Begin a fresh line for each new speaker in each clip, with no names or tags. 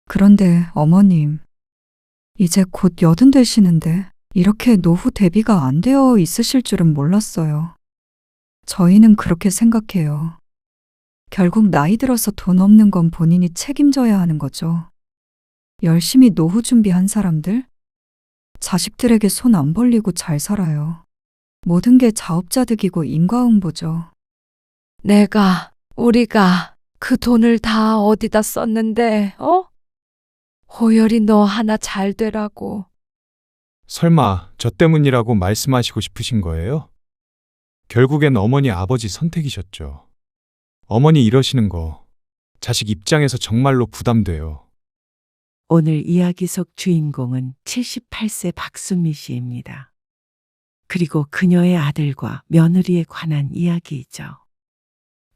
그런데 어머님, 이제 곧 80 되시는데 이렇게 노후 대비가 안 되어 있으실 줄은 몰랐어요. 저희는 그렇게 생각해요. 결국 나이 들어서 돈 없는 건 본인이 책임져야 하는 거죠. 열심히 노후 준비한 사람들? 자식들에게 손 안 벌리고 잘 살아요. 모든 게 자업자득이고 인과응보죠.
우리가 그 돈을 다 어디다 썼는데, 어? 호열이 너 하나 잘 되라고.
설마 저 때문이라고 말씀하시고 싶으신 거예요? 결국엔 어머니 아버지 선택이셨죠. 어머니 이러시는 거 자식 입장에서 정말로 부담돼요.
오늘 이야기 속 주인공은 78세 박순미 씨입니다. 그리고 그녀의 아들과 며느리에 관한 이야기이죠.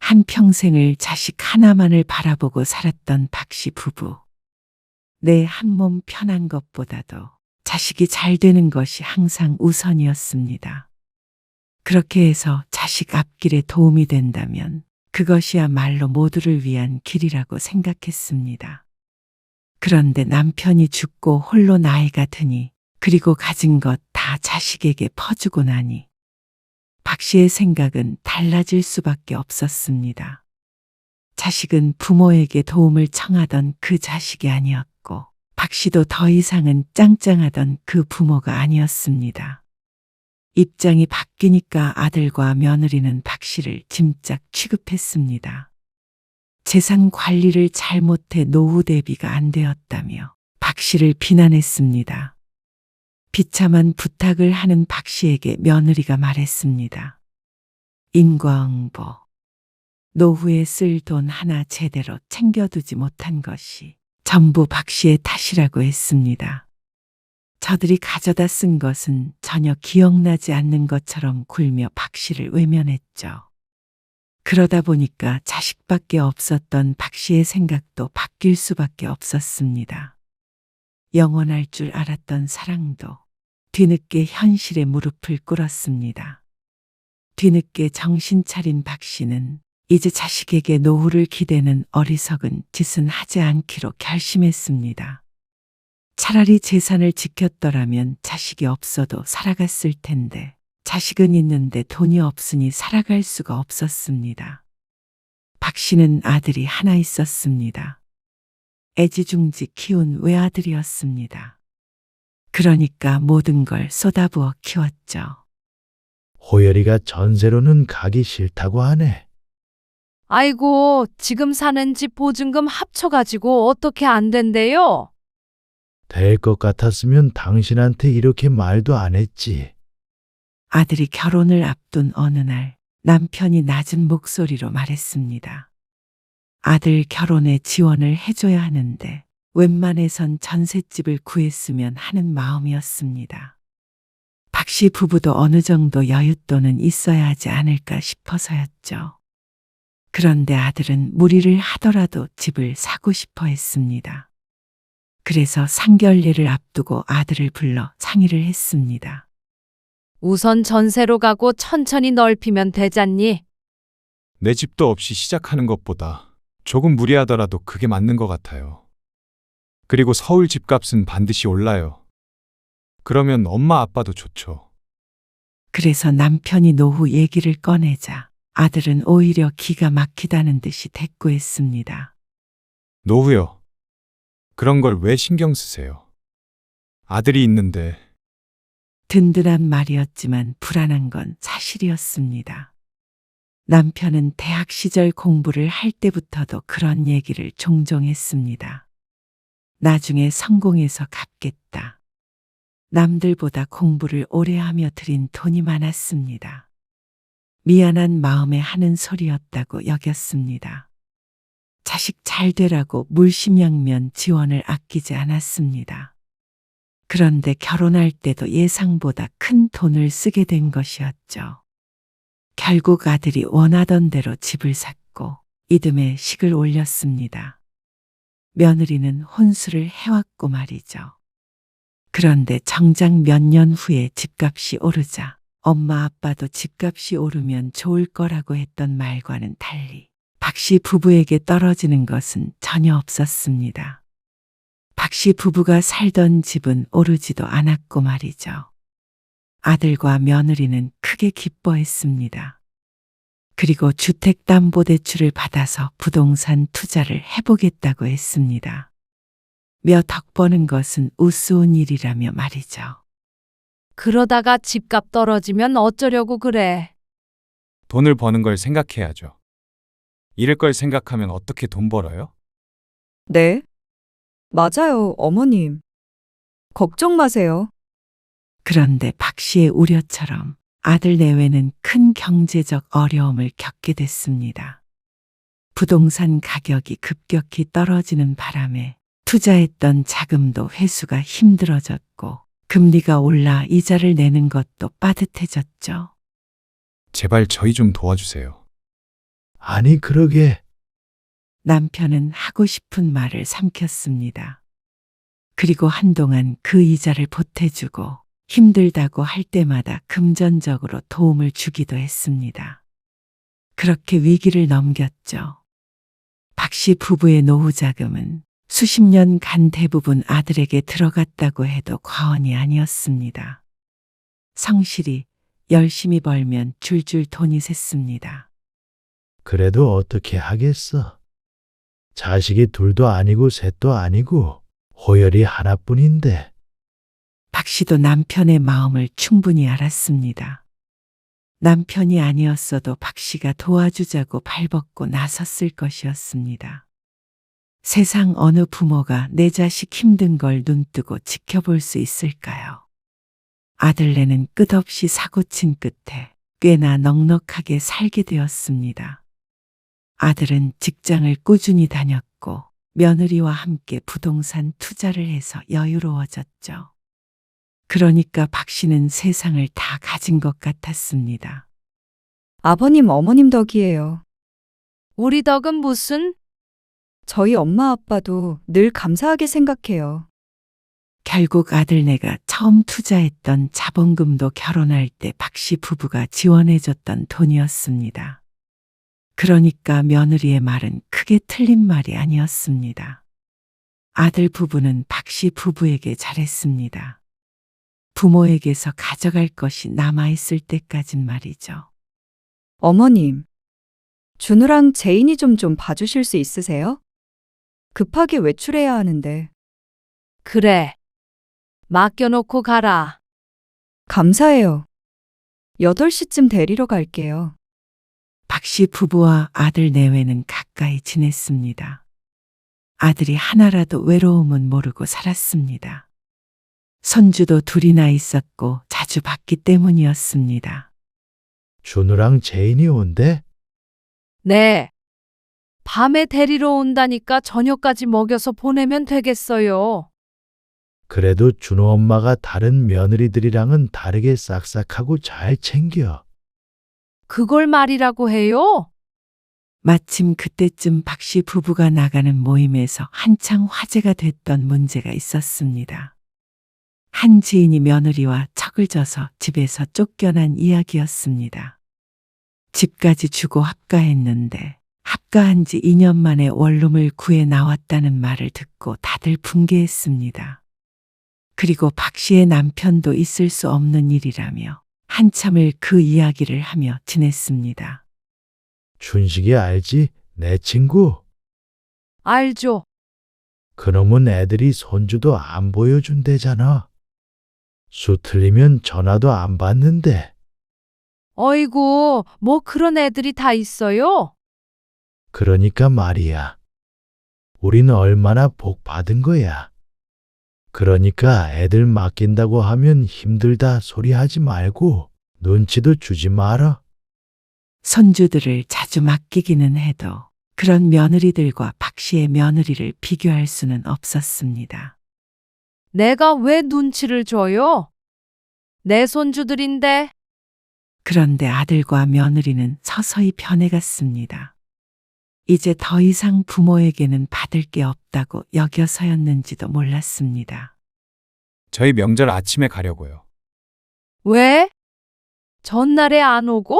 한평생을 자식 하나만을 바라보고 살았던 박 씨 부부. 내 한 몸 편한 것보다도 자식이 잘 되는 것이 항상 우선이었습니다. 그렇게 해서 자식 앞길에 도움이 된다면 그것이야말로 모두를 위한 길이라고 생각했습니다. 그런데 남편이 죽고 홀로 나이가 드니 그리고 가진 것 다 자식에게 퍼주고 나니 박 씨의 생각은 달라질 수밖에 없었습니다. 자식은 부모에게 도움을 청하던 그 자식이 아니었고 박 씨도 더 이상은 짱짱하던 그 부모가 아니었습니다. 입장이 바뀌니까 아들과 며느리는 박 씨를 짐짝 취급했습니다. 재산 관리를 잘못해 노후 대비가 안 되었다며 박 씨를 비난했습니다. 비참한 부탁을 하는 박 씨에게 며느리가 말했습니다. 인과응보. 노후에 쓸 돈 하나 제대로 챙겨두지 못한 것이 전부 박 씨의 탓이라고 했습니다. 저들이 가져다 쓴 것은 전혀 기억나지 않는 것처럼 굴며 박 씨를 외면했죠. 그러다 보니까 자식밖에 없었던 박 씨의 생각도 바뀔 수밖에 없었습니다. 영원할 줄 알았던 사랑도 뒤늦게 현실에 무릎을 꿇었습니다. 뒤늦게 정신 차린 박 씨는 이제 자식에게 노후를 기대는 어리석은 짓은 하지 않기로 결심했습니다. 차라리 재산을 지켰더라면 자식이 없어도 살아갔을 텐데 자식은 있는데 돈이 없으니 살아갈 수가 없었습니다. 박 씨는 아들이 하나 있었습니다. 애지중지 키운 외아들이었습니다. 그러니까 모든 걸 쏟아부어 키웠죠.
호열이가 전세로는 가기 싫다고 하네.
아이고, 지금 사는 집 보증금 합쳐가지고 어떻게 안 된대요?
될 것 같았으면 당신한테 이렇게 말도 안 했지.
아들이 결혼을 앞둔 어느 날 남편이 낮은 목소리로 말했습니다. 아들 결혼에 지원을 해줘야 하는데 웬만해선 전셋집을 구했으면 하는 마음이었습니다. 박 씨 부부도 어느 정도 여윳돈은 있어야 하지 않을까 싶어서였죠. 그런데 아들은 무리를 하더라도 집을 사고 싶어 했습니다. 그래서 상견례를 앞두고 아들을 불러 상의를 했습니다.
우선 전세로 가고 천천히 넓히면 되잖니?
내 집도 없이 시작하는 것보다 조금 무리하더라도 그게 맞는 것 같아요. 그리고 서울 집값은 반드시 올라요. 그러면 엄마 아빠도 좋죠.
그래서 남편이 노후 얘기를 꺼내자 아들은 오히려 기가 막히다는 듯이 대꾸했습니다.
노후요. 그런 걸 왜 신경 쓰세요? 아들이 있는데.
든든한 말이었지만 불안한 건 사실이었습니다. 남편은 대학 시절 공부를 할 때부터도 그런 얘기를 종종 했습니다. 나중에 성공해서 갚겠다. 남들보다 공부를 오래 하며 들인 돈이 많았습니다. 미안한 마음에 하는 소리였다고 여겼습니다. 자식 잘 되라고 물심양면 지원을 아끼지 않았습니다. 그런데 결혼할 때도 예상보다 큰 돈을 쓰게 된 것이었죠. 결국 아들이 원하던 대로 집을 샀고 이듬해 식을 올렸습니다. 며느리는 혼수를 해왔고 말이죠. 그런데 정작 몇 년 후에 집값이 오르자 엄마 아빠도 집값이 오르면 좋을 거라고 했던 말과는 달리 박 씨 부부에게 떨어지는 것은 전혀 없었습니다. 박씨 부부가 살던 집은 오르지도 않았고 말이죠. 아들과 며느리는 크게 기뻐했습니다. 그리고 주택담보대출을 받아서 부동산 투자를 해보겠다고 했습니다. 몇 억 버는 것은 우스운 일이라며 말이죠.
그러다가 집값 떨어지면 어쩌려고 그래.
돈을 버는 걸 생각해야죠. 잃을 걸 생각하면 어떻게 돈 벌어요?
네? 맞아요, 어머님. 걱정 마세요.
그런데 박 씨의 우려처럼 아들 내외는 큰 경제적 어려움을 겪게 됐습니다. 부동산 가격이 급격히 떨어지는 바람에 투자했던 자금도 회수가 힘들어졌고 금리가 올라 이자를 내는 것도 빠듯해졌죠.
제발 저희 좀 도와주세요.
아니, 그러게.
남편은 하고 싶은 말을 삼켰습니다. 그리고 한동안 그 이자를 보태주고 힘들다고 할 때마다 금전적으로 도움을 주기도 했습니다. 그렇게 위기를 넘겼죠. 박 씨 부부의 노후 자금은 수십 년간 대부분 아들에게 들어갔다고 해도 과언이 아니었습니다. 성실히 열심히 벌면 줄줄 돈이 샜습니다.
그래도 어떻게 하겠어. 자식이 둘도 아니고 셋도 아니고 호열이 하나뿐인데.
박 씨도 남편의 마음을 충분히 알았습니다. 남편이 아니었어도 박 씨가 도와주자고 발벗고 나섰을 것이었습니다. 세상 어느 부모가 내 자식 힘든 걸 눈뜨고 지켜볼 수 있을까요? 아들네는 끝없이 사고친 끝에 꽤나 넉넉하게 살게 되었습니다. 아들은 직장을 꾸준히 다녔고 며느리와 함께 부동산 투자를 해서 여유로워졌죠. 그러니까 박 씨는 세상을 다 가진 것 같았습니다.
아버님, 어머님 덕이에요.
우리 덕은 무슨?
저희 엄마 아빠도 늘 감사하게 생각해요.
결국 아들네가 처음 투자했던 자본금도 결혼할 때 박 씨 부부가 지원해줬던 돈이었습니다. 그러니까 며느리의 말은 크게 틀린 말이 아니었습니다. 아들 부부는 박 씨 부부에게 잘했습니다. 부모에게서 가져갈 것이 남아있을 때까진 말이죠.
어머님, 준우랑 제인이 좀 봐주실 수 있으세요? 급하게 외출해야 하는데.
그래. 맡겨놓고 가라.
감사해요. 8시쯤 데리러 갈게요.
박 씨 부부와 아들 내외는 가까이 지냈습니다. 아들이 하나라도 외로움은 모르고 살았습니다. 손주도 둘이나 있었고 자주 봤기 때문이었습니다.
준우랑 제인이 온대?
네. 밤에 데리러 온다니까 저녁까지 먹여서 보내면 되겠어요.
그래도 준우 엄마가 다른 며느리들이랑은 다르게 싹싹하고 잘 챙겨.
그걸 말이라고 해요?
마침 그때쯤 박 씨 부부가 나가는 모임에서 한창 화제가 됐던 문제가 있었습니다. 한 지인이 며느리와 척을 져서 집에서 쫓겨난 이야기였습니다. 집까지 주고 합가했는데 합가한 지 2년 만에 원룸을 구해 나왔다는 말을 듣고 다들 붕괴했습니다. 그리고 박 씨의 남편도 있을 수 없는 일이라며 한참을 그 이야기를 하며 지냈습니다.
춘식이 알지? 내 친구.
알죠.
그놈은 애들이 손주도 안 보여준대잖아. 수 틀리면 전화도 안 받는데.
어이구, 뭐 그런 애들이 다 있어요?
그러니까 말이야. 우린 얼마나 복 받은 거야. 그러니까 애들 맡긴다고 하면 힘들다 소리 하지 말고 눈치도 주지 마라.
손주들을 자주 맡기기는 해도 그런 며느리들과 박 씨의 며느리를 비교할 수는 없었습니다.
내가 왜 눈치를 줘요? 내 손주들인데.
그런데 아들과 며느리는 서서히 변해갔습니다. 이제 더 이상 부모에게는 받을 게 없다고 여겨서였는지도 몰랐습니다.
저희 명절 아침에 가려고요.
왜? 전날에 안 오고?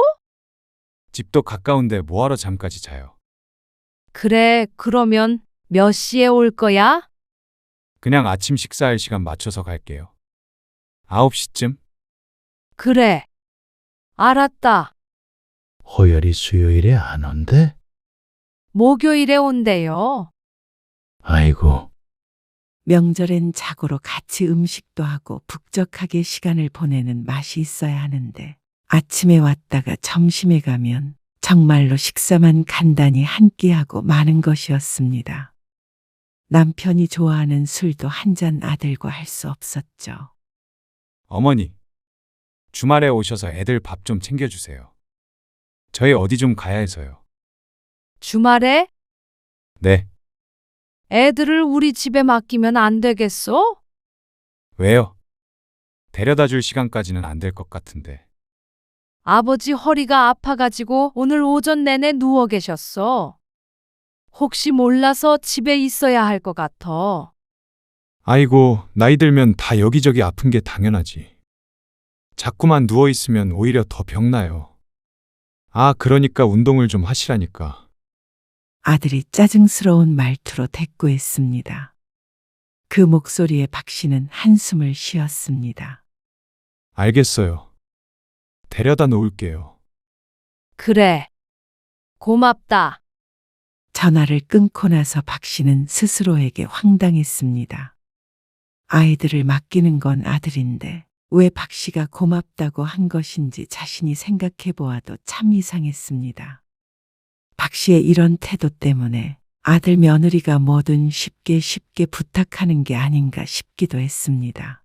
집도 가까운데 뭐하러 잠까지 자요.
그래, 그러면 몇 시에 올 거야?
그냥 아침 식사할 시간 맞춰서 갈게요. 9시쯤?
그래. 알았다.
호열이 수요일에 안 온대?
목요일에 온대요.
아이고,
명절엔 자고로 같이 음식도 하고 북적하게 시간을 보내는 맛이 있어야 하는데 아침에 왔다가 점심에 가면 정말로 식사만 간단히 한 끼하고 마는 것이었습니다. 남편이 좋아하는 술도 한 잔 아들과 할 수 없었죠.
어머니, 주말에 오셔서 애들 밥 좀 챙겨주세요. 저희 어디 좀 가야 해서요.
주말에
네,
애들을 우리 집에 맡기면 안 되겠어?
왜요? 데려다 줄 시간까지는 안 될 것 같은데.
아버지 허리가 아파가지고 오늘 오전 내내 누워 계셨어. 혹시 몰라서 집에 있어야 할 것 같아.
아이고, 나이 들면 다 여기저기 아픈 게 당연하지. 자꾸만 누워있으면 오히려 더 병나요. 아, 그러니까 운동을 좀 하시라니까.
아들이 짜증스러운 말투로 대꾸했습니다. 그 목소리에 박 씨는 한숨을 쉬었습니다.
알겠어요. 데려다 놓을게요.
그래. 고맙다.
전화를 끊고 나서 박 씨는 스스로에게 황당했습니다. 아이들을 맡기는 건 아들인데 왜 박 씨가 고맙다고 한 것인지 자신이 생각해 보아도 참 이상했습니다. 박 씨의 이런 태도 때문에 아들 며느리가 뭐든 쉽게 부탁하는 게 아닌가 싶기도 했습니다.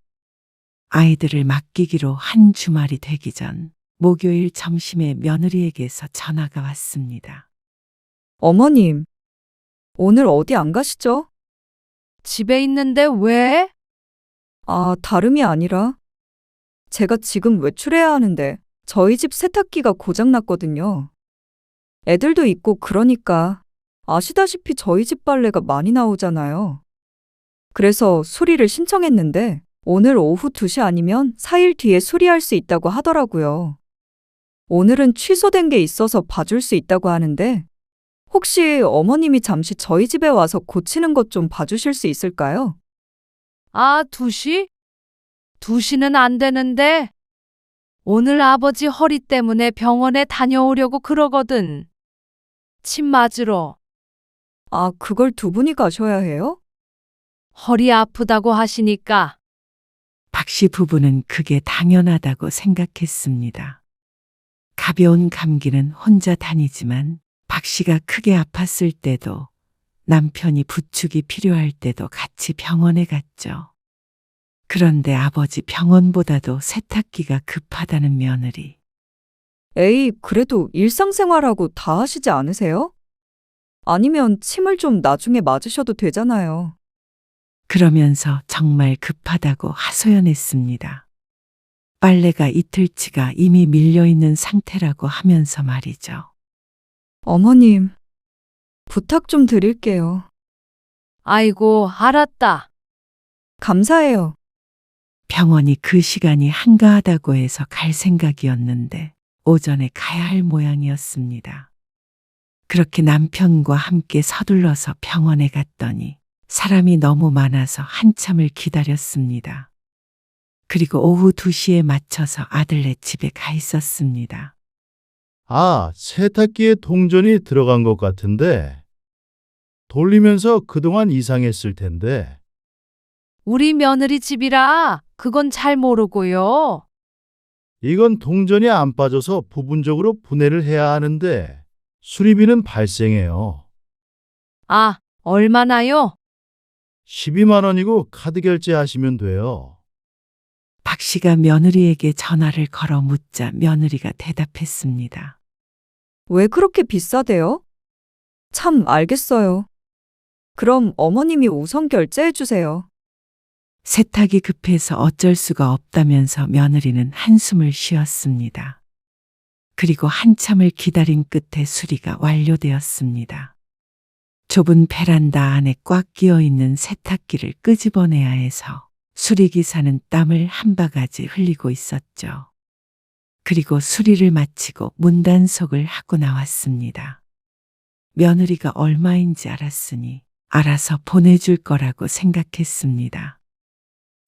아이들을 맡기기로 한 주말이 되기 전 목요일 점심에 며느리에게서 전화가 왔습니다.
어머님, 오늘 어디 안 가시죠?
집에 있는데 왜?
아, 다름이 아니라 제가 지금 외출해야 하는데 저희 집 세탁기가 고장났거든요. 애들도 있고 그러니까 아시다시피 저희 집 빨래가 많이 나오잖아요. 그래서 수리를 신청했는데 오늘 오후 2시 아니면 4일 뒤에 수리할 수 있다고 하더라고요. 오늘은 취소된 게 있어서 봐줄 수 있다고 하는데 혹시 어머님이 잠시 저희 집에 와서 고치는 것 좀 봐주실 수 있을까요?
아, 2시? 2시는 안 되는데. 오늘 아버지 허리 때문에 병원에 다녀오려고 그러거든. 침 맞으러.
아, 그걸 두 분이 가셔야 해요?
허리 아프다고 하시니까.
박 씨 부부는 그게 당연하다고 생각했습니다. 가벼운 감기는 혼자 다니지만 박 씨가 크게 아팠을 때도 남편이 부축이 필요할 때도 같이 병원에 갔죠. 그런데 아버지 병원보다도 세탁기가 급하다는 며느리.
에이, 그래도 일상생활하고 다 하시지 않으세요? 아니면 침을 좀 나중에 맞으셔도 되잖아요.
그러면서 정말 급하다고 하소연했습니다. 빨래가 이틀치가 이미 밀려있는 상태라고 하면서 말이죠.
어머님, 부탁 좀 드릴게요.
아이고, 알았다.
감사해요.
병원이 그 시간이 한가하다고 해서 갈 생각이었는데 오전에 가야 할 모양이었습니다. 그렇게 남편과 함께 서둘러서 병원에 갔더니 사람이 너무 많아서 한참을 기다렸습니다. 그리고 오후 2시에 맞춰서 아들네 집에 가 있었습니다.
아, 세탁기에 동전이 들어간 것 같은데. 돌리면서 그동안 이상했을 텐데.
우리 며느리 집이라 그건 잘 모르고요.
이건 동전이 안 빠져서 부분적으로 분해를 해야 하는데 수리비는 발생해요.
아, 얼마나요?
12만 원이고 카드 결제하시면 돼요.
박 씨가 며느리에게 전화를 걸어 묻자 며느리가 대답했습니다.
왜 그렇게 비싸대요? 참 알겠어요. 그럼 어머님이 우선 결제해 주세요.
세탁이 급해서 어쩔 수가 없다면서 며느리는 한숨을 쉬었습니다. 그리고 한참을 기다린 끝에 수리가 완료되었습니다. 좁은 베란다 안에 꽉 끼어 있는 세탁기를 끄집어내야 해서 수리기사는 땀을 한 바가지 흘리고 있었죠. 그리고 수리를 마치고 문단속을 하고 나왔습니다. 며느리가 얼마인지 알았으니 알아서 보내줄 거라고 생각했습니다.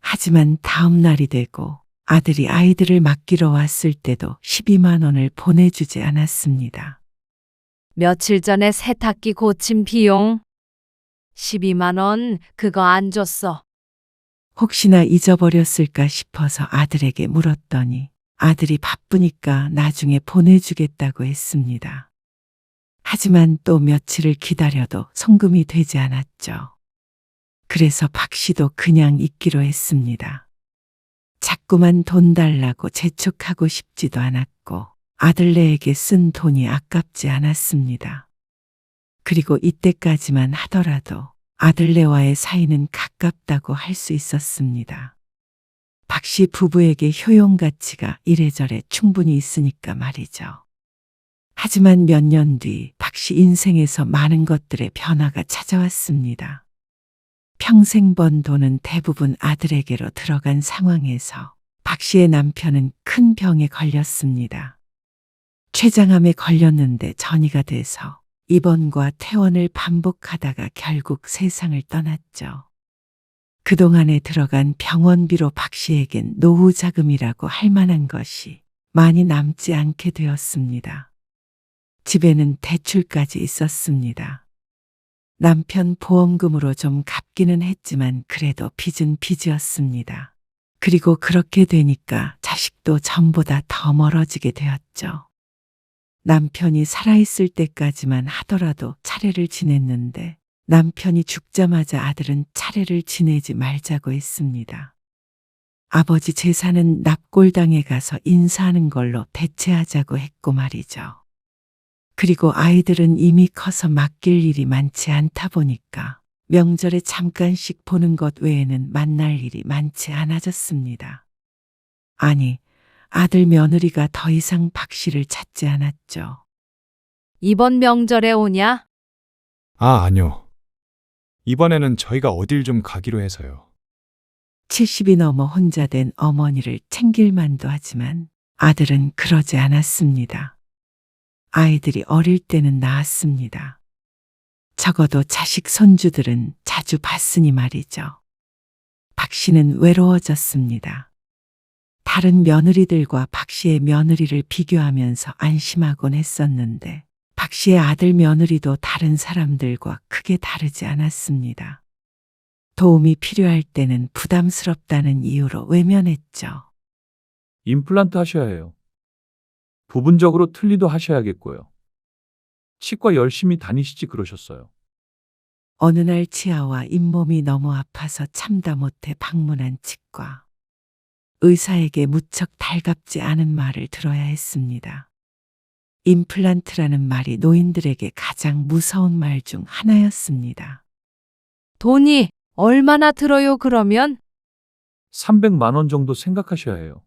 하지만 다음 날이 되고 아들이 아이들을 맡기러 왔을 때도 12만 원을 보내주지 않았습니다.
며칠 전에 세탁기 고침 비용 12만 원 그거 안 줬어.
혹시나 잊어버렸을까 싶어서 아들에게 물었더니 아들이 바쁘니까 나중에 보내주겠다고 했습니다. 하지만 또 며칠을 기다려도 송금이 되지 않았죠. 그래서 박 씨도 그냥 있기로 했습니다. 자꾸만 돈 달라고 재촉하고 싶지도 않았고 아들네에게 쓴 돈이 아깝지 않았습니다. 그리고 이때까지만 하더라도 아들네와의 사이는 가깝다고 할 수 있었습니다. 박 씨 부부에게 효용 가치가 이래저래 충분히 있으니까 말이죠. 하지만 몇 년 뒤 박 씨 인생에서 많은 것들의 변화가 찾아왔습니다. 평생 번 돈은 대부분 아들에게로 들어간 상황에서 박 씨의 남편은 큰 병에 걸렸습니다. 췌장암에 걸렸는데 전이가 돼서 입원과 퇴원을 반복하다가 결국 세상을 떠났죠. 그동안에 들어간 병원비로 박 씨에겐 노후 자금이라고 할 만한 것이 많이 남지 않게 되었습니다. 집에는 대출까지 있었습니다. 남편 보험금으로 좀 갚기는 했지만 그래도 빚은 빚이었습니다. 그리고 그렇게 되니까 자식도 전보다 더 멀어지게 되었죠. 남편이 살아있을 때까지만 하더라도 차례를 지냈는데 남편이 죽자마자 아들은 차례를 지내지 말자고 했습니다. 아버지 제사는 납골당에 가서 인사하는 걸로 대체하자고 했고 말이죠. 그리고 아이들은 이미 커서 맡길 일이 많지 않다 보니까 명절에 잠깐씩 보는 것 외에는 만날 일이 많지 않아졌습니다. 아니, 아들 며느리가 더 이상 박 씨를 찾지 않았죠.
이번 명절에 오냐?
아, 아니요. 이번에는 저희가 어딜 좀 가기로 해서요.
70이 넘어 혼자 된 어머니를 챙길 만도 하지만 아들은 그러지 않았습니다. 아이들이 어릴 때는 나았습니다. 적어도 자식 손주들은 자주 봤으니 말이죠. 박 씨는 외로워졌습니다. 다른 며느리들과 박 씨의 며느리를 비교하면서 안심하곤 했었는데 박 씨의 아들 며느리도 다른 사람들과 크게 다르지 않았습니다. 도움이 필요할 때는 부담스럽다는 이유로 외면했죠.
임플란트 하셔야 해요. 부분적으로 틀니도 하셔야겠고요. 치과 열심히 다니시지 그러셨어요.
어느 날 치아와 잇몸이 너무 아파서 참다 못해 방문한 치과. 의사에게 무척 달갑지 않은 말을 들어야 했습니다. 임플란트라는 말이 노인들에게 가장 무서운 말 중 하나였습니다.
돈이 얼마나 들어요 그러면?
300만 원 정도 생각하셔야 해요.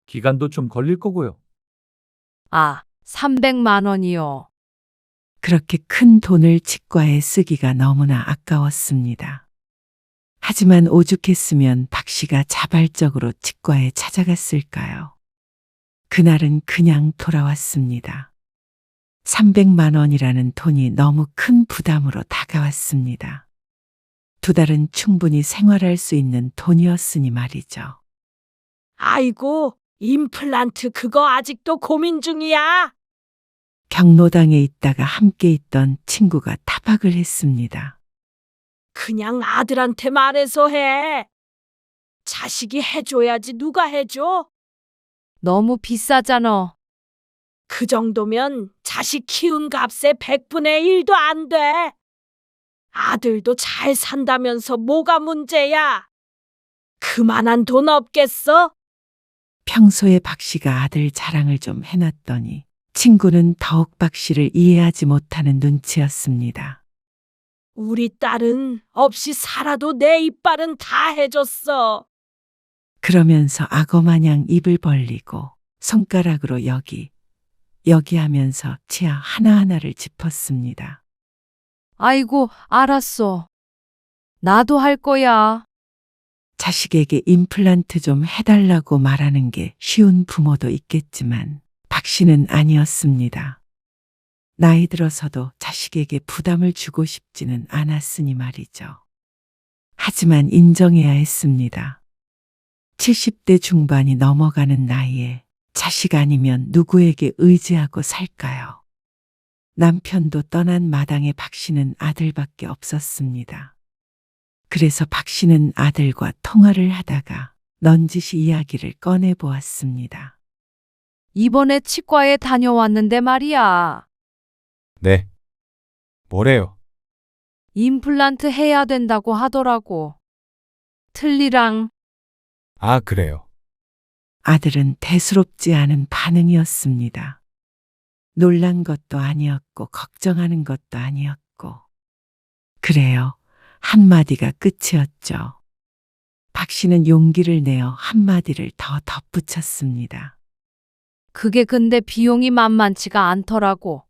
기간도 좀 걸릴 거고요.
아, 300만 원이요.
그렇게 큰 돈을 치과에 쓰기가 너무나 아까웠습니다. 하지만 오죽했으면 박 씨가 자발적으로 치과에 찾아갔을까요? 그날은 그냥 돌아왔습니다. 300만 원이라는 돈이 너무 큰 부담으로 다가왔습니다. 2달은 충분히 생활할 수 있는 돈이었으니 말이죠.
아이고, 임플란트 그거 아직도 고민 중이야.
경로당에 있다가 함께 있던 친구가 타박을 했습니다.
그냥 아들한테 말해서 해. 자식이 해줘야지 누가 해줘?
너무 비싸잖아.
그 정도면 자식 키운 값의 100분의 1도 안 돼. 아들도 잘 산다면서 뭐가 문제야? 그만한 돈 없겠어?
평소에 박 씨가 아들 자랑을 좀 해놨더니 친구는 더욱 박 씨를 이해하지 못하는 눈치였습니다.
우리 딸은 없이 살아도 내 이빨은 다 해줬어.
그러면서 악어마냥 입을 벌리고 손가락으로 여기 하면서 치아 하나하나를 짚었습니다.
아이고, 알았어. 나도 할 거야.
자식에게 임플란트 좀 해달라고 말하는 게 쉬운 부모도 있겠지만 박 씨는 아니었습니다. 나이 들어서도 자식에게 부담을 주고 싶지는 않았으니 말이죠. 하지만 인정해야 했습니다. 70대 중반이 넘어가는 나이에 자식 아니면 누구에게 의지하고 살까요? 남편도 떠난 마당에 박 씨는 아들밖에 없었습니다. 그래서 박 씨는 아들과 통화를 하다가 넌지시 이야기를 꺼내 보았습니다.
이번에 치과에 다녀왔는데 말이야.
네. 뭐래요?
임플란트 해야 된다고 하더라고. 틀니랑
아, 그래요.
아들은 대수롭지 않은 반응이었습니다. 놀란 것도 아니었고 걱정하는 것도 아니었고. 그래요. 한마디가 끝이었죠. 박 씨는 용기를 내어 한마디를 더 덧붙였습니다.
그게 근데 비용이 만만치가 않더라고.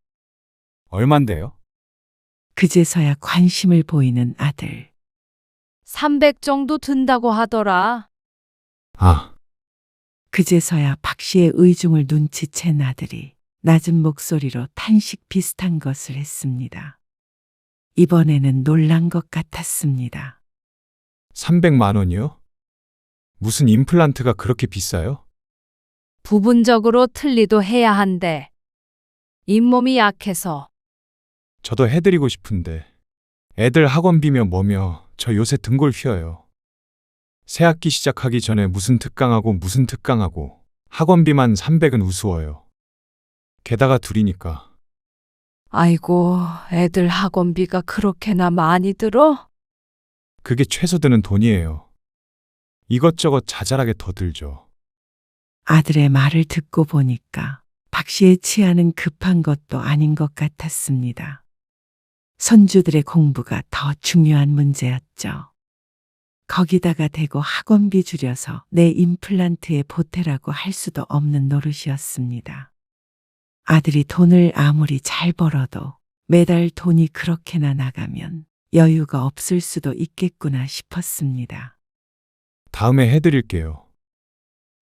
얼만데요?
그제서야 관심을 보이는 아들.
300 정도 든다고 하더라.
아,
그제서야 박 씨의 의중을 눈치챈 아들이 낮은 목소리로 탄식 비슷한 것을 했습니다. 이번에는 놀란 것 같았습니다.
300만 원이요? 무슨 임플란트가 그렇게 비싸요?
부분적으로 틀니도 해야 한대. 잇몸이 약해서.
저도 해드리고 싶은데 애들 학원비며 뭐며 저 요새 등골 휘어요. 새학기 시작하기 전에 무슨 특강하고 학원비만 300은 우스워요. 게다가 둘이니까.
아이고, 애들 학원비가 그렇게나 많이 들어?
그게 최소 드는 돈이에요. 이것저것 자잘하게 더 들죠.
아들의 말을 듣고 보니까 박 씨의 치아는 급한 것도 아닌 것 같았습니다. 손주들의 공부가 더 중요한 문제였죠. 거기다가 대고 학원비 줄여서 내 임플란트에 보태라고 할 수도 없는 노릇이었습니다. 아들이 돈을 아무리 잘 벌어도 매달 돈이 그렇게나 나가면 여유가 없을 수도 있겠구나 싶었습니다.
다음에 해드릴게요.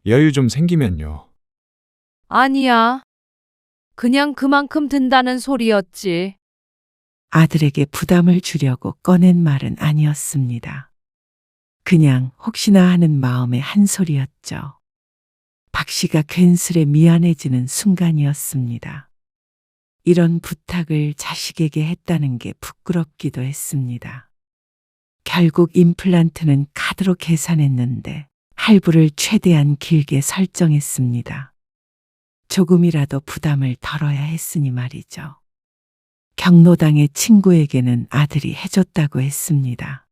여유 좀 생기면요.
아니야. 그냥 그만큼 든다는 소리였지.
아들에게 부담을 주려고 꺼낸 말은 아니었습니다. 그냥 혹시나 하는 마음의 한 소리였죠. 박 씨가 괜스레 미안해지는 순간이었습니다. 이런 부탁을 자식에게 했다는 게 부끄럽기도 했습니다. 결국 임플란트는 카드로 계산했는데 할부를 최대한 길게 설정했습니다. 조금이라도 부담을 덜어야 했으니 말이죠. 경로당의 친구에게는 아들이 해줬다고 했습니다.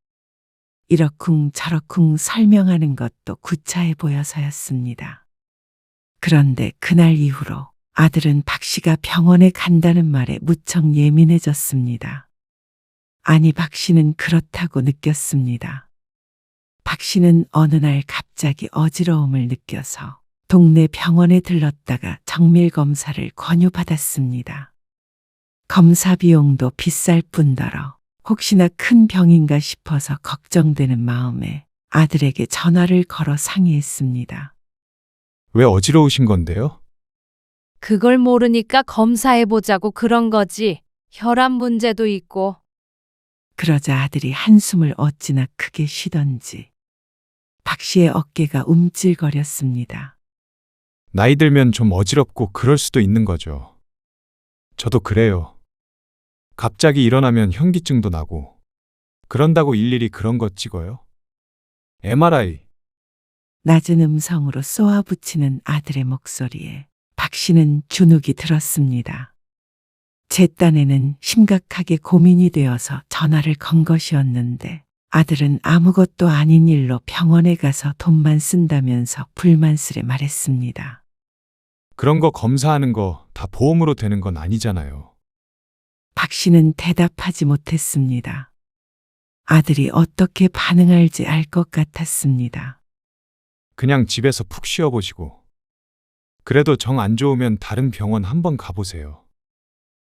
이러쿵 저러쿵 설명하는 것도 구차해 보여서였습니다. 그런데 그날 이후로 아들은 박 씨가 병원에 간다는 말에 무척 예민해졌습니다. 아니, 박 씨는 그렇다고 느꼈습니다. 박 씨는 어느 날 갑자기 어지러움을 느껴서 동네 병원에 들렀다가 정밀 검사를 권유받았습니다. 검사 비용도 비쌀 뿐더러 혹시나 큰 병인가 싶어서 걱정되는 마음에 아들에게 전화를 걸어 상의했습니다.
왜 어지러우신 건데요?
그걸 모르니까 검사해보자고 그런 거지. 혈압 문제도 있고.
그러자 아들이 한숨을 어찌나 크게 쉬던지 박 씨의 어깨가 움찔거렸습니다.
나이 들면 좀 어지럽고 그럴 수도 있는 거죠. 저도 그래요. 갑자기 일어나면 현기증도 나고. 그런다고 일일이 그런 거 찍어요? MRI.
낮은 음성으로 쏘아붙이는 아들의 목소리에 박 씨는 주눅이 들었습니다. 제 딴에는 심각하게 고민이 되어서 전화를 건 것이었는데 아들은 아무것도 아닌 일로 병원에 가서 돈만 쓴다면서 불만스레 말했습니다.
그런 거 검사하는 거 다 보험으로 되는 건 아니잖아요.
박 씨는 대답하지 못했습니다. 아들이 어떻게 반응할지 알 것 같았습니다.
그냥 집에서 푹 쉬어보시고. 그래도 정 안 좋으면 다른 병원 한번 가보세요.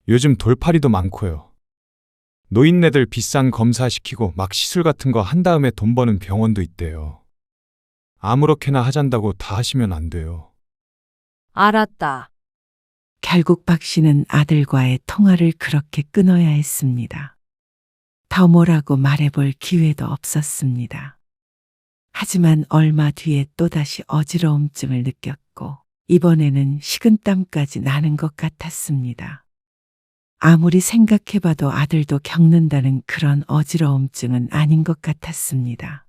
요즘 돌팔이도 많고요. 노인네들 비싼 검사시키고 막 시술 같은 거 한 다음에 돈 버는 병원도 있대요. 아무렇게나 하잔다고 다 하시면 안 돼요.
알았다.
결국 박 씨는 아들과의 통화를 그렇게 끊어야 했습니다. 더 뭐라고 말해볼 기회도 없었습니다. 하지만 얼마 뒤에 또다시 어지러움증을 느꼈고 이번에는 식은땀까지 나는 것 같았습니다. 아무리 생각해봐도 아들도 겪는다는 그런 어지러움증은 아닌 것 같았습니다.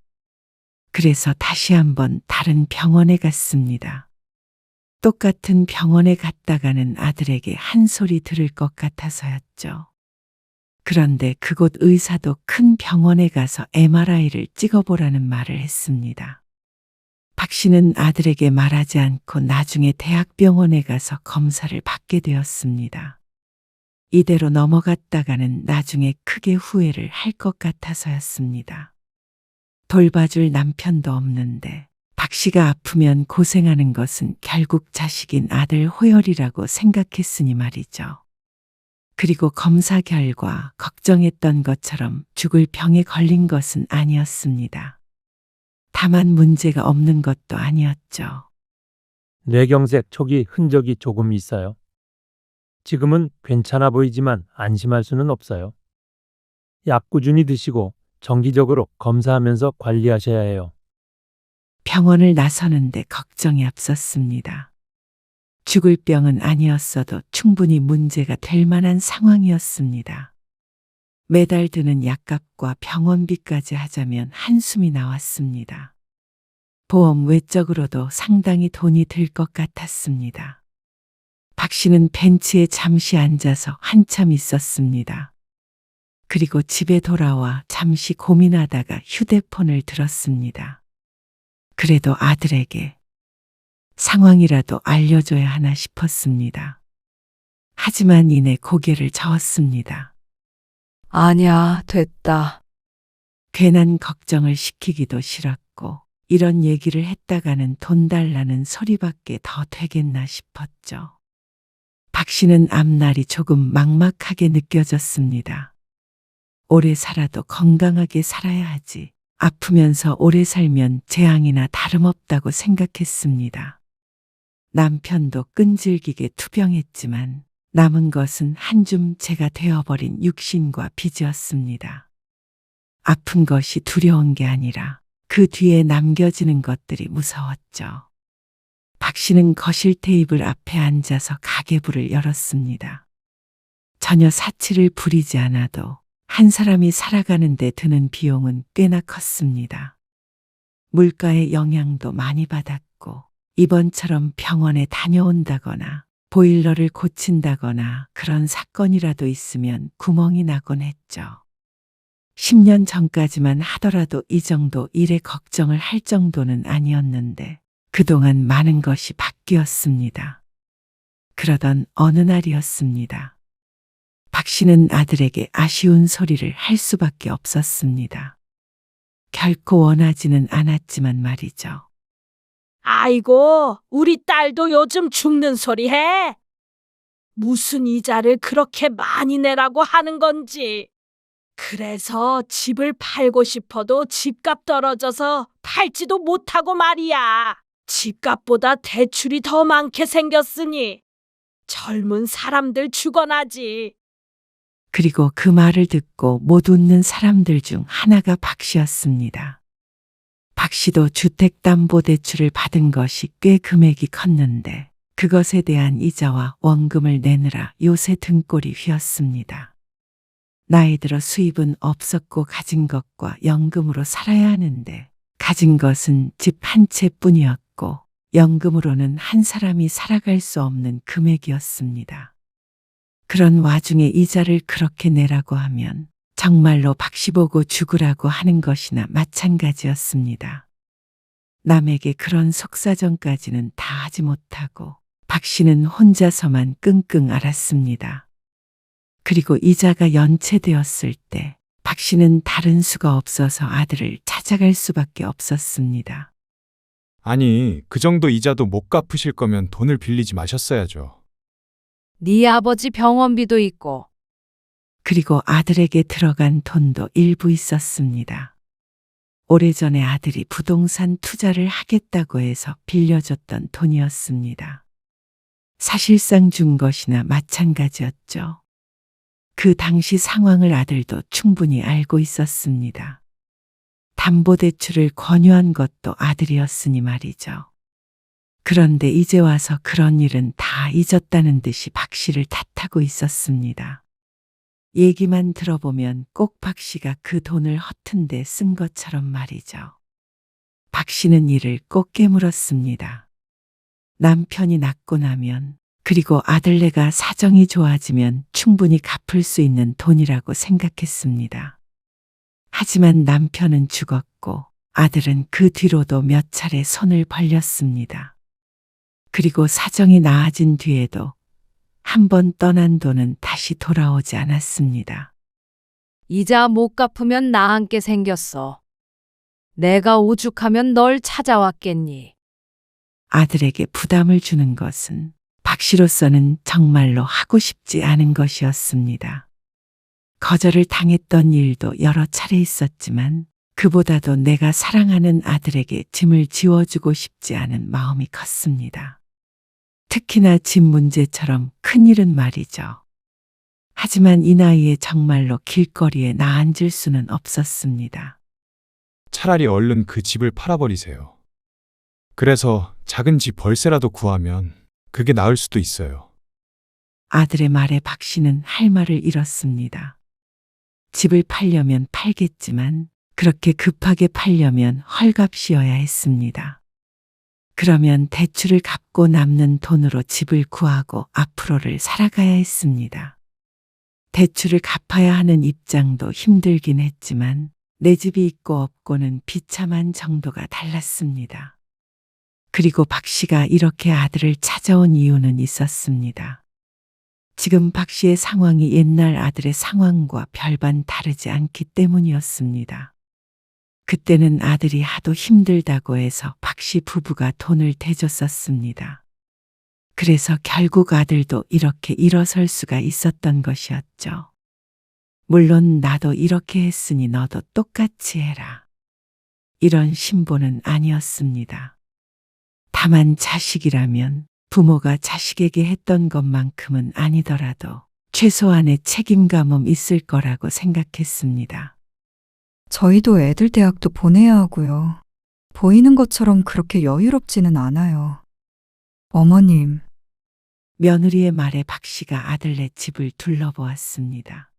그래서 다시 한번 다른 병원에 갔습니다. 똑같은 병원에 갔다가는 아들에게 한 소리 들을 것 같아서였죠. 그런데 그곳 의사도 큰 병원에 가서 MRI를 찍어보라는 말을 했습니다. 박 씨는 아들에게 말하지 않고 나중에 대학병원에 가서 검사를 받게 되었습니다. 이대로 넘어갔다가는 나중에 크게 후회를 할 것 같아서였습니다. 돌봐줄 남편도 없는데 박 씨가 아프면 고생하는 것은 결국 자식인 아들 호열이라고 생각했으니 말이죠. 그리고 검사 결과 걱정했던 것처럼 죽을 병에 걸린 것은 아니었습니다. 다만 문제가 없는 것도 아니었죠.
뇌경색 초기 흔적이 조금 있어요. 지금은 괜찮아 보이지만 안심할 수는 없어요. 약 꾸준히 드시고 정기적으로 검사하면서 관리하셔야 해요.
병원을 나서는데 걱정이 앞섰습니다. 죽을 병은 아니었어도 충분히 문제가 될 만한 상황이었습니다. 매달 드는 약값과 병원비까지 하자면 한숨이 나왔습니다. 보험 외적으로도 상당히 돈이 들 것 같았습니다. 박 씨는 벤치에 잠시 앉아서 한참 있었습니다. 그리고 집에 돌아와 잠시 고민하다가 휴대폰을 들었습니다. 그래도 아들에게 상황이라도 알려줘야 하나 싶었습니다. 하지만 이내 고개를 저었습니다.
아니야, 됐다.
괜한 걱정을 시키기도 싫었고 이런 얘기를 했다가는 돈 달라는 소리밖에 더 되겠나 싶었죠. 박 씨는 앞날이 조금 막막하게 느껴졌습니다. 오래 살아도 건강하게 살아야 하지. 아프면서 오래 살면 재앙이나 다름없다고 생각했습니다. 남편도 끈질기게 투병했지만 남은 것은 한 줌 재가 되어버린 육신과 빚이었습니다. 아픈 것이 두려운 게 아니라 그 뒤에 남겨지는 것들이 무서웠죠. 박 씨는 거실 테이블 앞에 앉아서 가계부를 열었습니다. 전혀 사치를 부리지 않아도 한 사람이 살아가는 데 드는 비용은 꽤나 컸습니다. 물가의 영향도 많이 받았고 이번처럼 병원에 다녀온다거나 보일러를 고친다거나 그런 사건이라도 있으면 구멍이 나곤 했죠. 10년 전까지만 하더라도 이 정도 일에 걱정을 할 정도는 아니었는데 그동안 많은 것이 바뀌었습니다. 그러던 어느 날이었습니다. 박 씨는 아들에게 아쉬운 소리를 할 수밖에 없었습니다. 결코 원하지는 않았지만 말이죠.
아이고, 우리 딸도 요즘 죽는 소리 해. 무슨 이자를 그렇게 많이 내라고 하는 건지. 그래서 집을 팔고 싶어도 집값 떨어져서 팔지도 못하고 말이야. 집값보다 대출이 더 많게 생겼으니 젊은 사람들 죽어나지.
그리고 그 말을 듣고 못 웃는 사람들 중 하나가 박 씨였습니다. 박 씨도 주택담보대출을 받은 것이 꽤 금액이 컸는데 그것에 대한 이자와 원금을 내느라 요새 등골이 휘었습니다. 나이 들어 수입은 없었고 가진 것과 연금으로 살아야 하는데 가진 것은 집 한 채뿐이었고 연금으로는 한 사람이 살아갈 수 없는 금액이었습니다. 그런 와중에 이자를 그렇게 내라고 하면 정말로 박 씨 보고 죽으라고 하는 것이나 마찬가지였습니다. 남에게 그런 속사정까지는 다 하지 못하고 박 씨는 혼자서만 끙끙 앓았습니다. 그리고 이자가 연체되었을 때 박 씨는 다른 수가 없어서 아들을 찾아갈 수밖에 없었습니다.
아니, 그 정도 이자도 못 갚으실 거면 돈을 빌리지 마셨어야죠.
네 아버지 병원비도 있고.
그리고 아들에게 들어간 돈도 일부 있었습니다. 오래전에 아들이 부동산 투자를 하겠다고 해서 빌려줬던 돈이었습니다. 사실상 준 것이나 마찬가지였죠. 그 당시 상황을 아들도 충분히 알고 있었습니다. 담보대출을 권유한 것도 아들이었으니 말이죠. 그런데 이제 와서 그런 일은 다 잊었다는 듯이 박 씨를 탓하고 있었습니다. 얘기만 들어보면 꼭 박 씨가 그 돈을 허튼데 쓴 것처럼 말이죠. 박 씨는 이를 꼭 깨물었습니다. 남편이 낫고 나면, 그리고 아들네가 사정이 좋아지면 충분히 갚을 수 있는 돈이라고 생각했습니다. 하지만 남편은 죽었고 아들은 그 뒤로도 몇 차례 손을 벌렸습니다. 그리고 사정이 나아진 뒤에도 한 번 떠난 돈은 다시 돌아오지 않았습니다.
이자 못 갚으면 나 함께 생겼어. 내가 오죽하면 널 찾아왔겠니?
아들에게 부담을 주는 것은 박 씨로서는 정말로 하고 싶지 않은 것이었습니다. 거절을 당했던 일도 여러 차례 있었지만 그보다도 내가 사랑하는 아들에게 짐을 지워주고 싶지 않은 마음이 컸습니다. 특히나 집 문제처럼 큰 일은 말이죠. 하지만 이 나이에 정말로 길거리에 나앉을 수는 없었습니다.
차라리 얼른 그 집을 팔아버리세요. 그래서 작은 집 월세라도 구하면 그게 나을 수도 있어요.
아들의 말에 박 씨는 할 말을 잃었습니다. 집을 팔려면 팔겠지만 그렇게 급하게 팔려면 헐값이어야 했습니다. 그러면 대출을 갚고 남는 돈으로 집을 구하고 앞으로를 살아가야 했습니다. 대출을 갚아야 하는 입장도 힘들긴 했지만 내 집이 있고 없고는 비참한 정도가 달랐습니다. 그리고 박 씨가 이렇게 아들을 찾아온 이유는 있었습니다. 지금 박 씨의 상황이 옛날 아들의 상황과 별반 다르지 않기 때문이었습니다. 그때는 아들이 하도 힘들다고 해서 박 씨 부부가 돈을 대줬었습니다. 그래서 결국 아들도 이렇게 일어설 수가 있었던 것이었죠. 물론 나도 이렇게 했으니 너도 똑같이 해라. 이런 신보는 아니었습니다. 다만 자식이라면 부모가 자식에게 했던 것만큼은 아니더라도 최소한의 책임감은 있을 거라고 생각했습니다.
저희도 애들 대학도 보내야 하고요. 보이는 것처럼 그렇게 여유롭지는 않아요. 어머님,
며느리의 말에 박 씨가 아들네 집을 둘러보았습니다.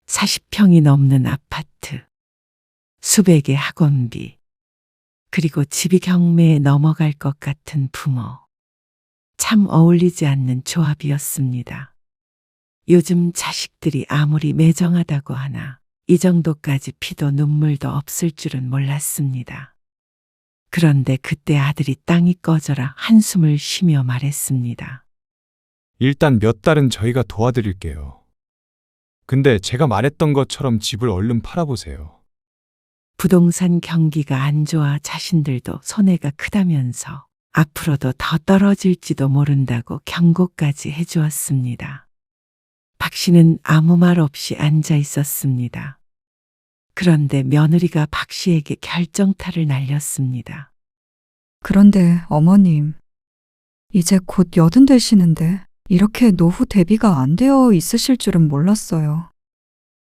40평이 넘는 아파트, 수백의 학원비, 그리고 집이 경매에 넘어갈 것 같은 부모. 참 어울리지 않는 조합이었습니다. 요즘 자식들이 아무리 매정하다고 하나 이 정도까지 피도 눈물도 없을 줄은 몰랐습니다. 그런데 그때 아들이 땅이 꺼져라 한숨을 쉬며 말했습니다.
일단 몇 달은 저희가 도와드릴게요. 근데 제가 말했던 것처럼 집을 얼른 팔아보세요.
부동산 경기가 안 좋아 자신들도 손해가 크다면서 앞으로도 더 떨어질지도 모른다고 경고까지 해주었습니다. 박 씨는 아무 말 없이 앉아 있었습니다. 그런데 며느리가 박 씨에게 결정타를 날렸습니다.
그런데 어머님, 이제 곧 80 되시는데 이렇게 노후 대비가 안 되어 있으실 줄은 몰랐어요.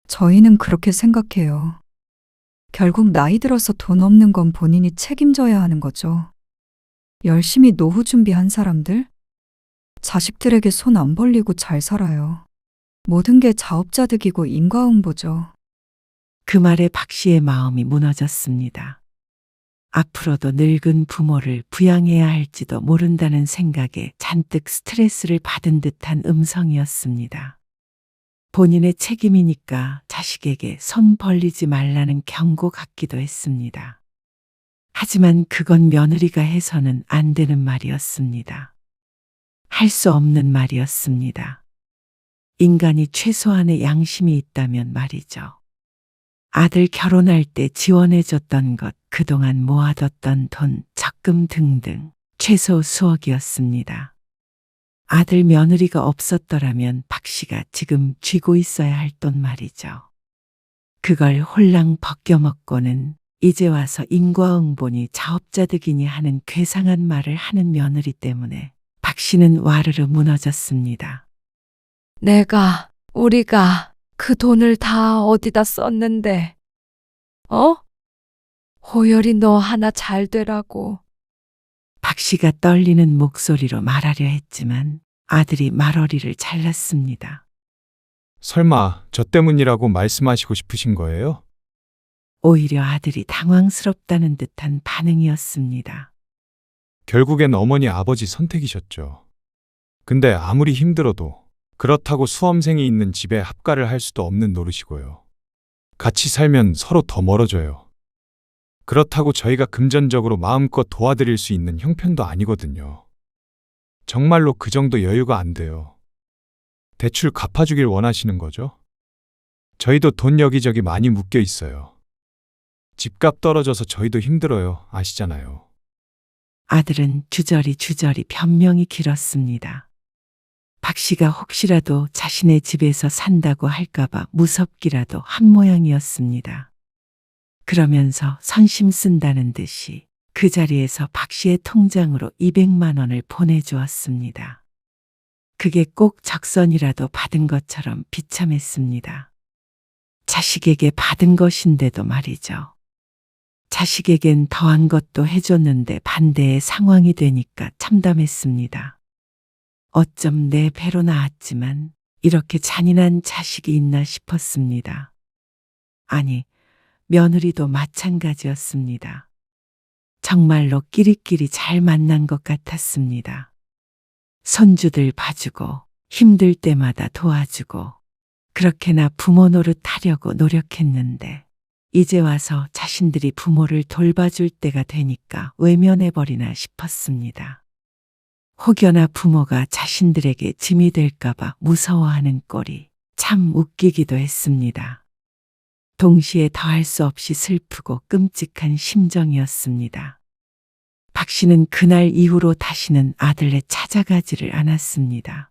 저희는 그렇게 생각해요. 결국 나이 들어서 돈 없는 건 본인이 책임져야 하는 거죠. 열심히 노후 준비한 사람들? 자식들에게 손 안 벌리고 잘 살아요. 모든 게 자업자득이고 인과응보죠.
그 말에 박 씨의 마음이 무너졌습니다. 앞으로도 늙은 부모를 부양해야 할지도 모른다는 생각에 잔뜩 스트레스를 받은 듯한 음성이었습니다. 본인의 책임이니까 자식에게 손 벌리지 말라는 경고 같기도 했습니다. 하지만 그건 며느리가 해서는 안 되는 말이었습니다. 할 수 없는 말이었습니다. 인간이 최소한의 양심이 있다면 말이죠. 아들 결혼할 때 지원해줬던 것, 그동안 모아뒀던 돈, 적금 등등 최소 수억이었습니다. 아들 며느리가 없었더라면 박 씨가 지금 쥐고 있어야 할 돈 말이죠. 그걸 홀랑 벗겨먹고는 이제 와서 인과응보니 자업자득이니 하는 괴상한 말을 하는 며느리 때문에 박 씨는 와르르 무너졌습니다.
우리가 그 돈을 다 어디다 썼는데, 호열이 너 하나 잘 되라고.
박 씨가 떨리는 목소리로 말하려 했지만 아들이 말어리를 잘랐습니다.
설마 저 때문이라고 말씀하시고 싶으신 거예요?
오히려 아들이 당황스럽다는 듯한 반응이었습니다.
결국엔 어머니 아버지 선택이셨죠. 근데 아무리 힘들어도 그렇다고 수험생이 있는 집에 합가를 할 수도 없는 노릇이고요. 같이 살면 서로 더 멀어져요. 그렇다고 저희가 금전적으로 마음껏 도와드릴 수 있는 형편도 아니거든요. 정말로 그 정도 여유가 안 돼요. 대출 갚아주길 원하시는 거죠? 저희도 돈 여기저기 많이 묶여 있어요. 집값 떨어져서 저희도 힘들어요. 아시잖아요.
아들은 주저리 변명이 길었습니다. 박 씨가 혹시라도 자신의 집에서 산다고 할까봐 무섭기라도 한 모양이었습니다. 그러면서 선심 쓴다는 듯이 그 자리에서 박 씨의 통장으로 200만 원을 보내주었습니다. 그게 꼭 적선이라도 받은 것처럼 비참했습니다. 자식에게 받은 것인데도 말이죠. 자식에겐 더한 것도 해줬는데 반대의 상황이 되니까 참담했습니다. 어쩜 내 배로 나왔지만 이렇게 잔인한 자식이 있나 싶었습니다. 아니, 며느리도 마찬가지였습니다. 정말로 끼리끼리 잘 만난 것 같았습니다. 손주들 봐주고 힘들 때마다 도와주고 그렇게나 부모 노릇하려고 노력했는데 이제 와서 자신들이 부모를 돌봐줄 때가 되니까 외면해버리나 싶었습니다. 혹여나 부모가 자신들에게 짐이 될까봐 무서워하는 꼴이 참 웃기기도 했습니다. 동시에 더할 수 없이 슬프고 끔찍한 심정이었습니다. 박 씨는 그날 이후로 다시는 아들네 찾아가지를 않았습니다.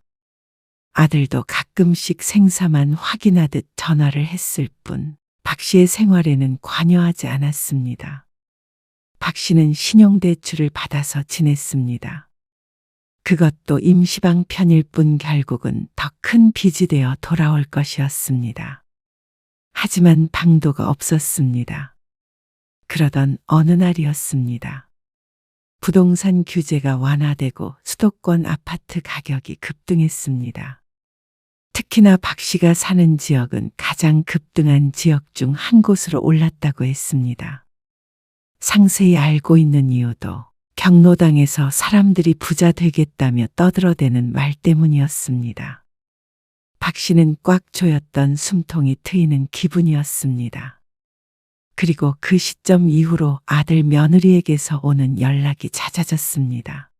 아들도 가끔씩 생사만 확인하듯 전화를 했을 뿐 박 씨의 생활에는 관여하지 않았습니다. 박 씨는 신용대출을 받아서 지냈습니다. 그것도 임시방편일 뿐 결국은 더 큰 빚이 되어 돌아올 것이었습니다. 하지만 방도가 없었습니다. 그러던 어느 날이었습니다. 부동산 규제가 완화되고 수도권 아파트 가격이 급등했습니다. 특히나 박 씨가 사는 지역은 가장 급등한 지역 중 한 곳으로 올랐다고 했습니다. 상세히 알고 있는 이유도 경로당에서 사람들이 부자 되겠다며 떠들어대는 말 때문이었습니다. 박 씨는 꽉 조였던 숨통이 트이는 기분이었습니다. 그리고 그 시점 이후로 아들 며느리에게서 오는 연락이 잦아졌습니다.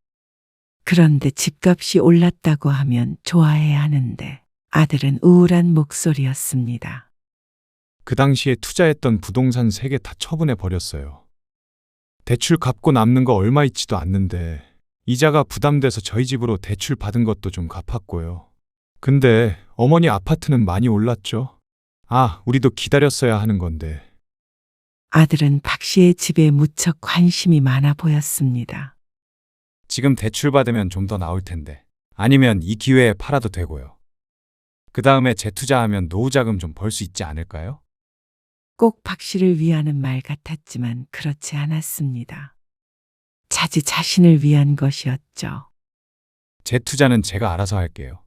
그런데 집값이 올랐다고 하면 좋아해야 하는데 아들은 우울한 목소리였습니다.
그 당시에 투자했던 부동산 3개 다 처분해 버렸어요. 대출 갚고 남는 거 얼마 있지도 않는데 이자가 부담돼서 저희 집으로 대출 받은 것도 좀 갚았고요. 근데 어머니 아파트는 많이 올랐죠? 우리도 기다렸어야 하는 건데.
아들은 박 씨의 집에 무척 관심이 많아 보였습니다.
지금 대출 받으면 좀 더 나올 텐데. 아니면 이 기회에 팔아도 되고요. 그 다음에 재투자하면 노후자금 좀 벌 수 있지 않을까요?
꼭 박 씨를 위하는 말 같았지만 그렇지 않았습니다. 자지 자신을 위한 것이었죠.
재투자는 제가 알아서 할게요.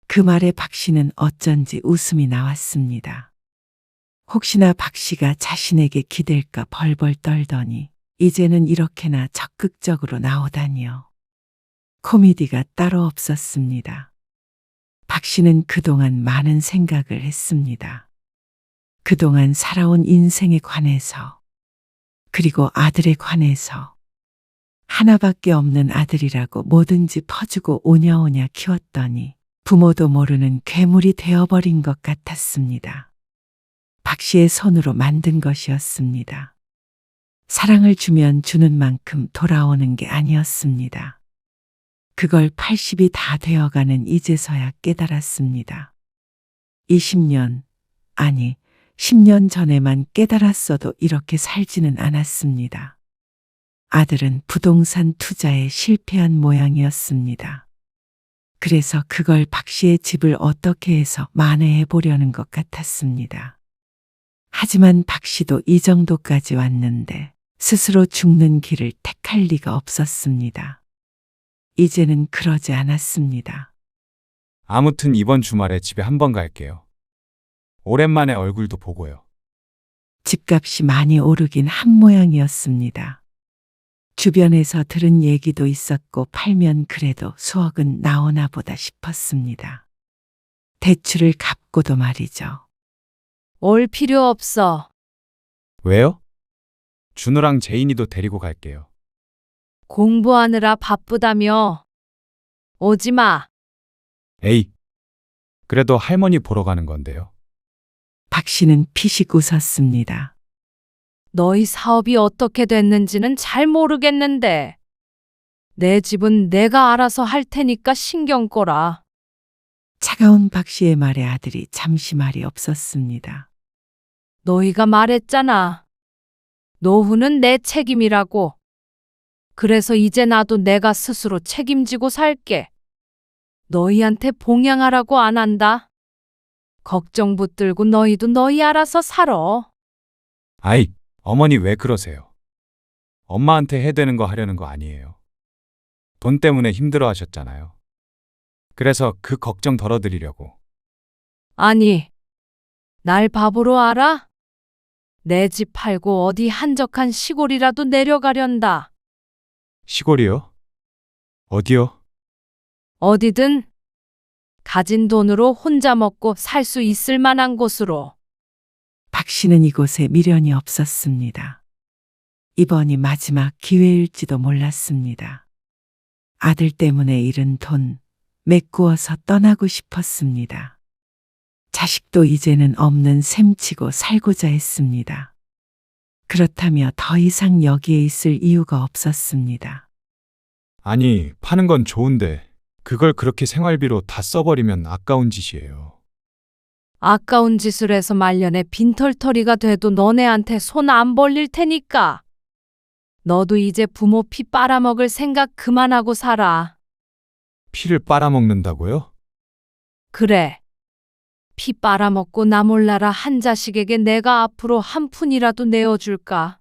그 말에 박 씨는 어쩐지 웃음이 나왔습니다. 혹시나 박 씨가 자신에게 기댈까 벌벌 떨더니 이제는 이렇게나 적극적으로 나오다니요. 코미디가 따로 없었습니다. 박 씨는 그동안 많은 생각을 했습니다. 그동안 살아온 인생에 관해서, 그리고 아들에 관해서. 하나밖에 없는 아들이라고 뭐든지 퍼주고 오냐오냐 키웠더니 부모도 모르는 괴물이 되어버린 것 같았습니다. 박 씨의 손으로 만든 것이었습니다. 사랑을 주면 주는 만큼 돌아오는 게 아니었습니다. 그걸 80이 다 되어가는 이제서야 깨달았습니다. 20년, 아니 10년 전에만 깨달았어도 이렇게 살지는 않았습니다. 아들은 부동산 투자에 실패한 모양이었습니다. 그래서 그걸 박 씨의 집을 어떻게 해서 만회해 보려는 것 같았습니다. 하지만 박 씨도 이 정도까지 왔는데 스스로 죽는 길을 택할 리가 없었습니다. 이제는 그러지 않았습니다.
아무튼 이번 주말에 집에 한번 갈게요. 오랜만에 얼굴도 보고요.
집값이 많이 오르긴 한 모양이었습니다. 주변에서 들은 얘기도 있었고 팔면 그래도 수억은 나오나 보다 싶었습니다. 대출을 갚고도 말이죠.
올 필요 없어.
왜요? 준호랑 제인이도 데리고 갈게요.
공부하느라 바쁘다며. 오지 마.
에이, 그래도 할머니 보러 가는 건데요.
박 씨는 피식 웃었습니다.
너희 사업이 어떻게 됐는지는 잘 모르겠는데. 내 집은 내가 알아서 할 테니까 신경 꺼라.
차가운 박 씨의 말에 아들이 잠시 말이 없었습니다.
너희가 말했잖아. 노후는 내 책임이라고. 그래서 이제 나도 내가 스스로 책임지고 살게. 너희한테 봉양하라고 안 한다. 걱정 붙들고 너희도 너희 알아서 살아.
아이, 어머니 왜 그러세요? 엄마한테 해대는 거 하려는 거 아니에요. 돈 때문에 힘들어 하셨잖아요. 그래서 그 걱정 덜어드리려고.
아니, 날 바보로 알아? 내 집 팔고 어디 한적한 시골이라도 내려가련다.
시골이요? 어디요?
어디든 가진 돈으로 혼자 먹고 살 수 있을 만한 곳으로.
박 씨는 이곳에 미련이 없었습니다. 이번이 마지막 기회일지도 몰랐습니다. 아들 때문에 잃은 돈 메꾸어서 떠나고 싶었습니다. 자식도 이제는 없는 셈치고 살고자 했습니다. 그렇다며 더 이상 여기에 있을 이유가 없었습니다.
아니, 파는 건 좋은데 그걸 그렇게 생활비로 다 써버리면 아까운 짓이에요.
아까운 짓을 해서 말년에 빈털터리가 돼도 너네한테 손 안 벌릴 테니까. 너도 이제 부모 피 빨아먹을 생각 그만하고 살아.
피를 빨아먹는다고요?
그래. 피 빨아먹고 나 몰라라 한 자식에게 내가 앞으로 한 푼이라도 내어줄까?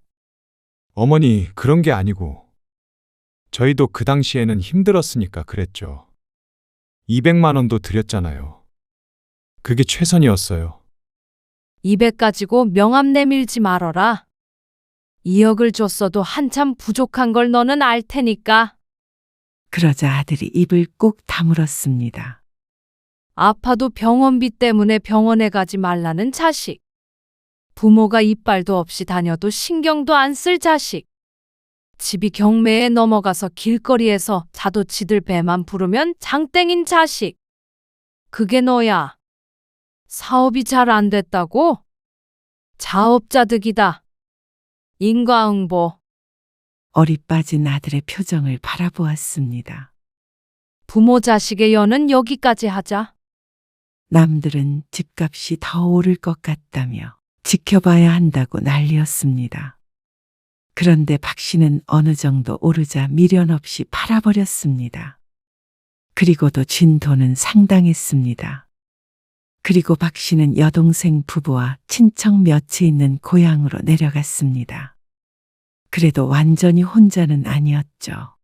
어머니, 그런 게 아니고. 저희도 그 당시에는 힘들었으니까 그랬죠. 200만 원도 드렸잖아요. 그게 최선이었어요.
200 가지고 명함 내밀지 말어라. 2억을 줬어도 한참 부족한 걸 너는 알 테니까.
그러자 아들이 입을 꾹 다물었습니다.
아파도 병원비 때문에 병원에 가지 말라는 자식. 부모가 이빨도 없이 다녀도 신경도 안 쓸 자식. 집이 경매에 넘어가서 길거리에서 자도치들 배만 부르면 장땡인 자식. 그게 너야. 사업이 잘 안 됐다고? 자업자득이다. 인과응보.
어리 빠진 아들의 표정을 바라보았습니다.
부모 자식의 연은 여기까지 하자.
남들은 집값이 더 오를 것 같다며 지켜봐야 한다고 난리였습니다. 그런데 박 씨는 어느 정도 오르자 미련 없이 팔아버렸습니다. 그리고도 쥔 돈은 상당했습니다. 그리고 박 씨는 여동생 부부와 친척 몇이 있는 고향으로 내려갔습니다. 그래도 완전히 혼자는 아니었죠.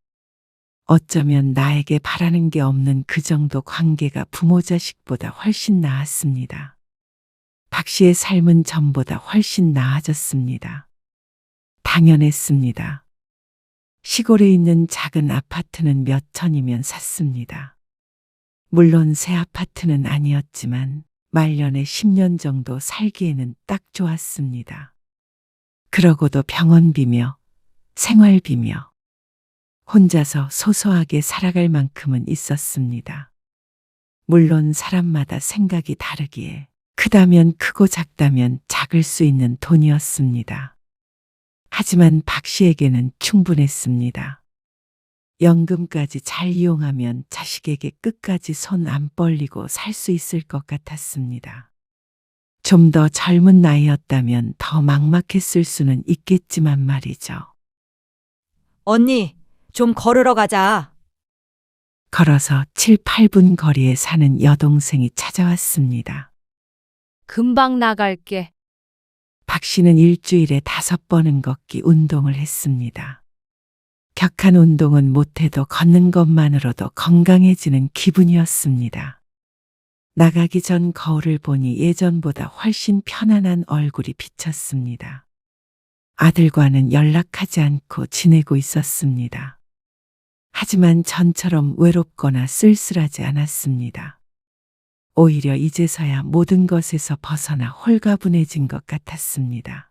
어쩌면 나에게 바라는 게 없는 그 정도 관계가 부모 자식보다 훨씬 나았습니다. 박 씨의 삶은 전보다 훨씬 나아졌습니다. 당연했습니다. 시골에 있는 작은 아파트는 몇 천이면 샀습니다. 물론 새 아파트는 아니었지만 말년에 10년 정도 살기에는 딱 좋았습니다. 그러고도 병원비며 생활비며 혼자서 소소하게 살아갈 만큼은 있었습니다. 물론 사람마다 생각이 다르기에 크다면 크고 작다면 작을 수 있는 돈이었습니다. 하지만 박 씨에게는 충분했습니다. 연금까지 잘 이용하면 자식에게 끝까지 손 안 벌리고 살 수 있을 것 같았습니다. 좀 더 젊은 나이였다면 더 막막했을 수는 있겠지만 말이죠.
언니, 좀 걸으러 가자.
걸어서 7, 8분 거리에 사는 여동생이 찾아왔습니다.
금방 나갈게.
박 씨는 일주일에 5번은 걷기 운동을 했습니다. 격한 운동은 못해도 걷는 것만으로도 건강해지는 기분이었습니다. 나가기 전 거울을 보니 예전보다 훨씬 편안한 얼굴이 비쳤습니다. 아들과는 연락하지 않고 지내고 있었습니다. 하지만 전처럼 외롭거나 쓸쓸하지 않았습니다. 오히려 이제서야 모든 것에서 벗어나 홀가분해진 것 같았습니다.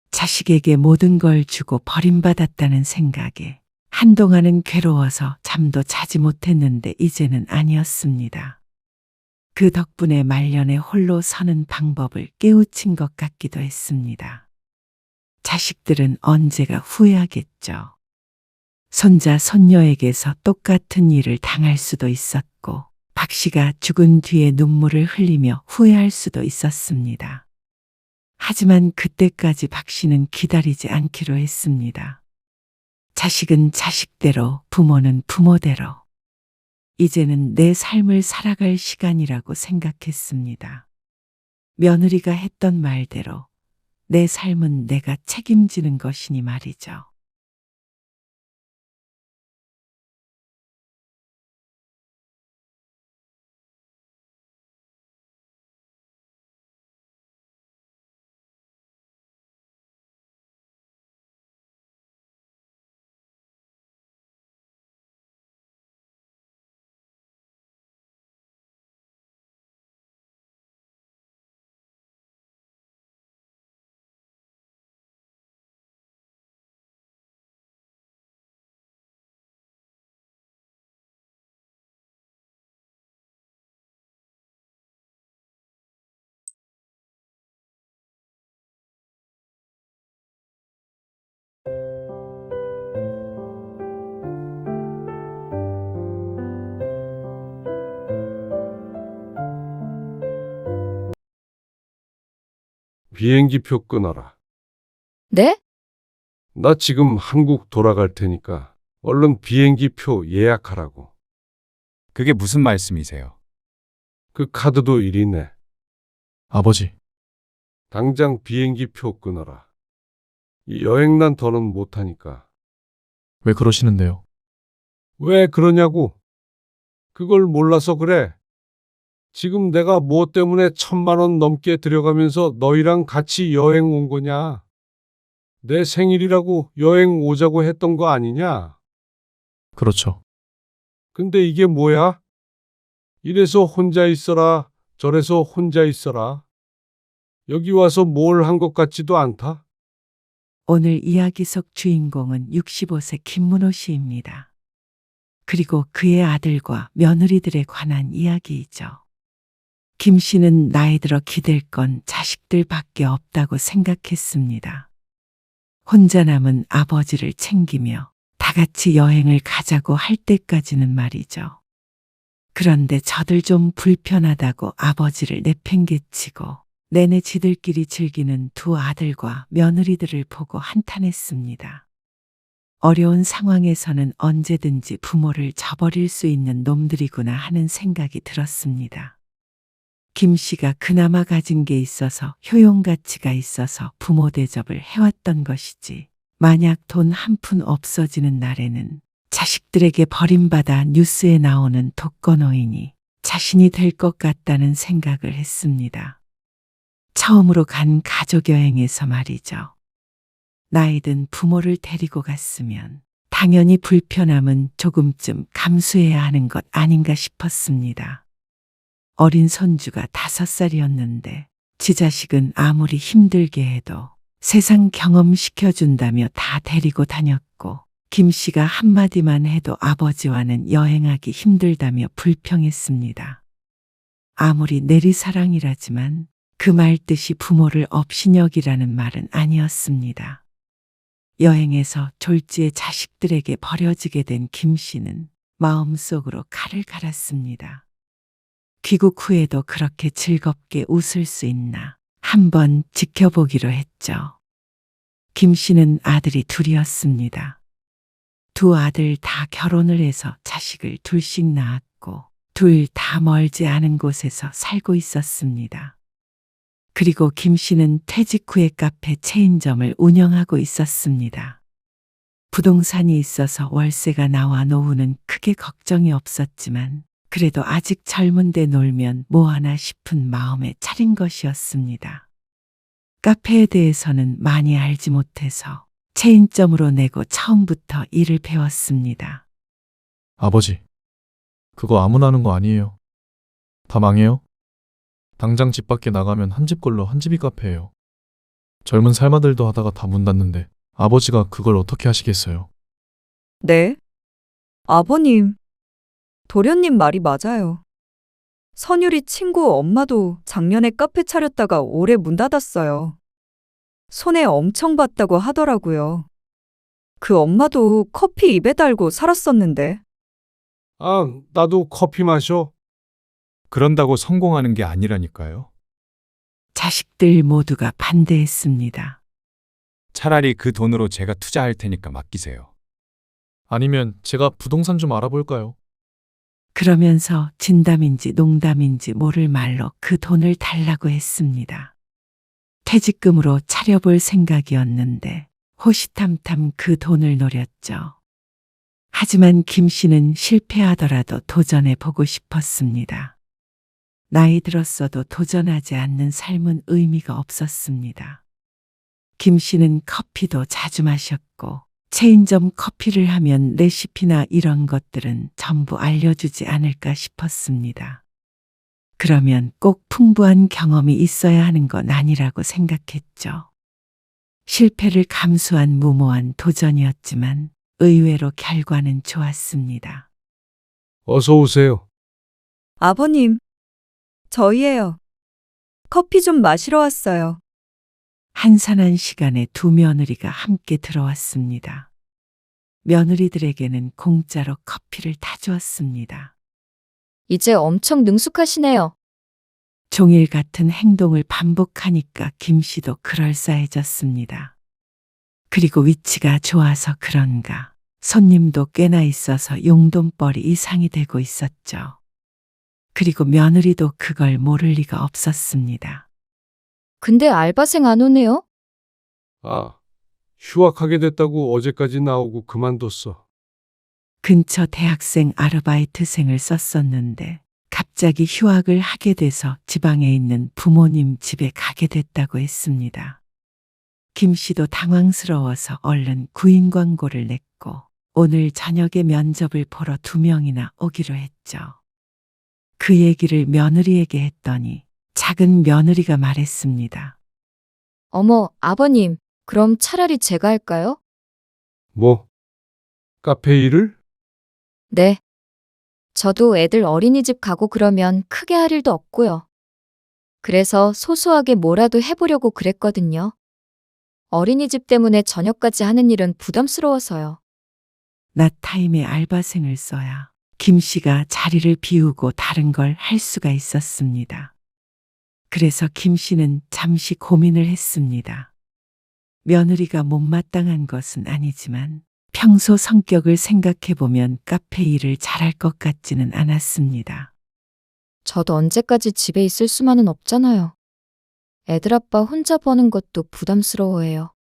자식에게 모든 걸 주고 버림받았다는 생각에 한동안은 괴로워서 잠도 자지 못했는데 이제는 아니었습니다. 그 덕분에 말년에 홀로 서는 방법을 깨우친 것 같기도 했습니다. 자식들은 언제가 후회하겠죠. 손자, 손녀에게서 똑같은 일을 당할 수도 있었고, 박 씨가 죽은 뒤에 눈물을 흘리며 후회할 수도 있었습니다. 하지만 그때까지 박 씨는 기다리지 않기로 했습니다. 자식은 자식대로, 부모는 부모대로. 이제는 내 삶을 살아갈 시간이라고 생각했습니다. 며느리가 했던 말대로 내 삶은 내가 책임지는 것이니 말이죠.
비행기표 끊어라.
네?
나 지금 한국 돌아갈 테니까 얼른 비행기표 예약하라고.
그게 무슨 말씀이세요?
그 카드도 일이네.
아버지,
당장 비행기표 끊어라. 이 여행난 더는 못하니까.
왜 그러시는데요?
왜 그러냐고? 그걸 몰라서 그래. 지금 내가 뭐 때문에 1,000만 원 넘게 들여가면서 너희랑 같이 여행 온 거냐? 내 생일이라고 여행 오자고 했던 거 아니냐?
그렇죠.
근데 이게 뭐야? 이래서 혼자 있어라, 저래서 혼자 있어라. 여기 와서 뭘 한 것 같지도 않다?
오늘 이야기 속 주인공은 65세 김문호 씨입니다. 그리고 그의 아들과 며느리들에 관한 이야기이죠. 김 씨는 나이 들어 기댈 건 자식들밖에 없다고 생각했습니다. 혼자 남은 아버지를 챙기며 다 같이 여행을 가자고 할 때까지는 말이죠. 그런데 저들 좀 불편하다고 아버지를 내팽개치고 내내 지들끼리 즐기는 두 아들과 며느리들을 보고 한탄했습니다. 어려운 상황에서는 언제든지 부모를 저버릴 수 있는 놈들이구나 하는 생각이 들었습니다. 김 씨가 그나마 가진 게 있어서 효용 가치가 있어서 부모 대접을 해왔던 것이지, 만약 돈 한 푼 없어지는 날에는 자식들에게 버림받아 뉴스에 나오는 독거노인이 자신이 될 것 같다는 생각을 했습니다. 처음으로 간 가족여행에서 말이죠. 나이든 부모를 데리고 갔으면 당연히 불편함은 조금쯤 감수해야 하는 것 아닌가 싶었습니다. 어린 손주가 5살이었는데 지 자식은 아무리 힘들게 해도 세상 경험시켜준다며 다 데리고 다녔고, 김 씨가 한마디만 해도 아버지와는 여행하기 힘들다며 불평했습니다. 아무리 내리사랑이라지만 그 말 뜻이 부모를 업신여기라는 말은 아니었습니다. 여행에서 졸지에 자식들에게 버려지게 된 김 씨는 마음속으로 칼을 갈았습니다. 귀국 후에도 그렇게 즐겁게 웃을 수 있나 한번 지켜보기로 했죠. 김 씨는 아들이 둘이었습니다. 두 아들 다 결혼을 해서 자식을 둘씩 낳았고 둘 다 멀지 않은 곳에서 살고 있었습니다. 그리고 김 씨는 퇴직 후에 카페 체인점을 운영하고 있었습니다. 부동산이 있어서 월세가 나와 노후는 크게 걱정이 없었지만 그래도 아직 젊은데 놀면 뭐하나 싶은 마음에 차린 것이었습니다. 카페에 대해서는 많이 알지 못해서 체인점으로 내고 처음부터 일을 배웠습니다.
아버지, 그거 아무나 하는 거 아니에요. 다 망해요. 당장 집 밖에 나가면 한 집 걸로 한 집이 카페예요. 젊은 살마들도 하다가 다 문 닫는데 아버지가 그걸 어떻게 하시겠어요?
네? 아버님, 도련님 말이 맞아요. 선율이 친구 엄마도 작년에 카페 차렸다가 올해 문 닫았어요. 손해 엄청 봤다고 하더라고요. 그 엄마도 커피 입에 달고 살았었는데.
아, 나도 커피 마셔.
그런다고 성공하는 게 아니라니까요.
자식들 모두가 반대했습니다.
차라리 그 돈으로 제가 투자할 테니까 맡기세요.
아니면 제가 부동산 좀 알아볼까요?
그러면서 진담인지 농담인지 모를 말로 그 돈을 달라고 했습니다. 퇴직금으로 차려볼 생각이었는데 호시탐탐 그 돈을 노렸죠. 하지만 김 씨는 실패하더라도 도전해 보고 싶었습니다. 나이 들었어도 도전하지 않는 삶은 의미가 없었습니다. 김 씨는 커피도 자주 마셨고 체인점 커피를 하면 레시피나 이런 것들은 전부 알려주지 않을까 싶었습니다. 그러면 꼭 풍부한 경험이 있어야 하는 건 아니라고 생각했죠. 실패를 감수한 무모한 도전이었지만 의외로 결과는 좋았습니다.
어서 오세요.
아버님, 저희예요. 커피 좀 마시러 왔어요.
한산한 시간에 두 며느리가 함께 들어왔습니다. 며느리들에게는 공짜로 커피를 타주었습니다.
이제 엄청 능숙하시네요.
종일 같은 행동을 반복하니까 김 씨도 그럴싸해졌습니다. 그리고 위치가 좋아서 그런가 손님도 꽤나 있어서 용돈벌이 이상이 되고 있었죠. 그리고 며느리도 그걸 모를 리가 없었습니다.
근데 알바생 안 오네요?
아, 휴학하게 됐다고 어제까지 나오고 그만뒀어.
근처 대학생 아르바이트생을 썼었는데 갑자기 휴학을 하게 돼서 지방에 있는 부모님 집에 가게 됐다고 했습니다. 김 씨도 당황스러워서 얼른 구인 광고를 냈고 오늘 저녁에 면접을 보러 2명이나 오기로 했죠. 그 얘기를 며느리에게 했더니 작은 며느리가 말했습니다.
어머, 아버님, 그럼 차라리 제가 할까요?
뭐? 카페 일을?
네. 저도 애들 어린이집 가고 그러면 크게 할 일도 없고요. 그래서 소소하게 뭐라도 해보려고 그랬거든요. 어린이집 때문에 저녁까지 하는 일은 부담스러워서요.
낮 타임에 알바생을 써야 김 씨가 자리를 비우고 다른 걸 할 수가 있었습니다. 그래서 김 씨는 잠시 고민을 했습니다. 며느리가 못마땅한 것은 아니지만 평소 성격을 생각해보면 카페 일을 잘할 것 같지는 않았습니다.
저도 언제까지 집에 있을 수만은 없잖아요. 애들 아빠 혼자 버는 것도 부담스러워해요.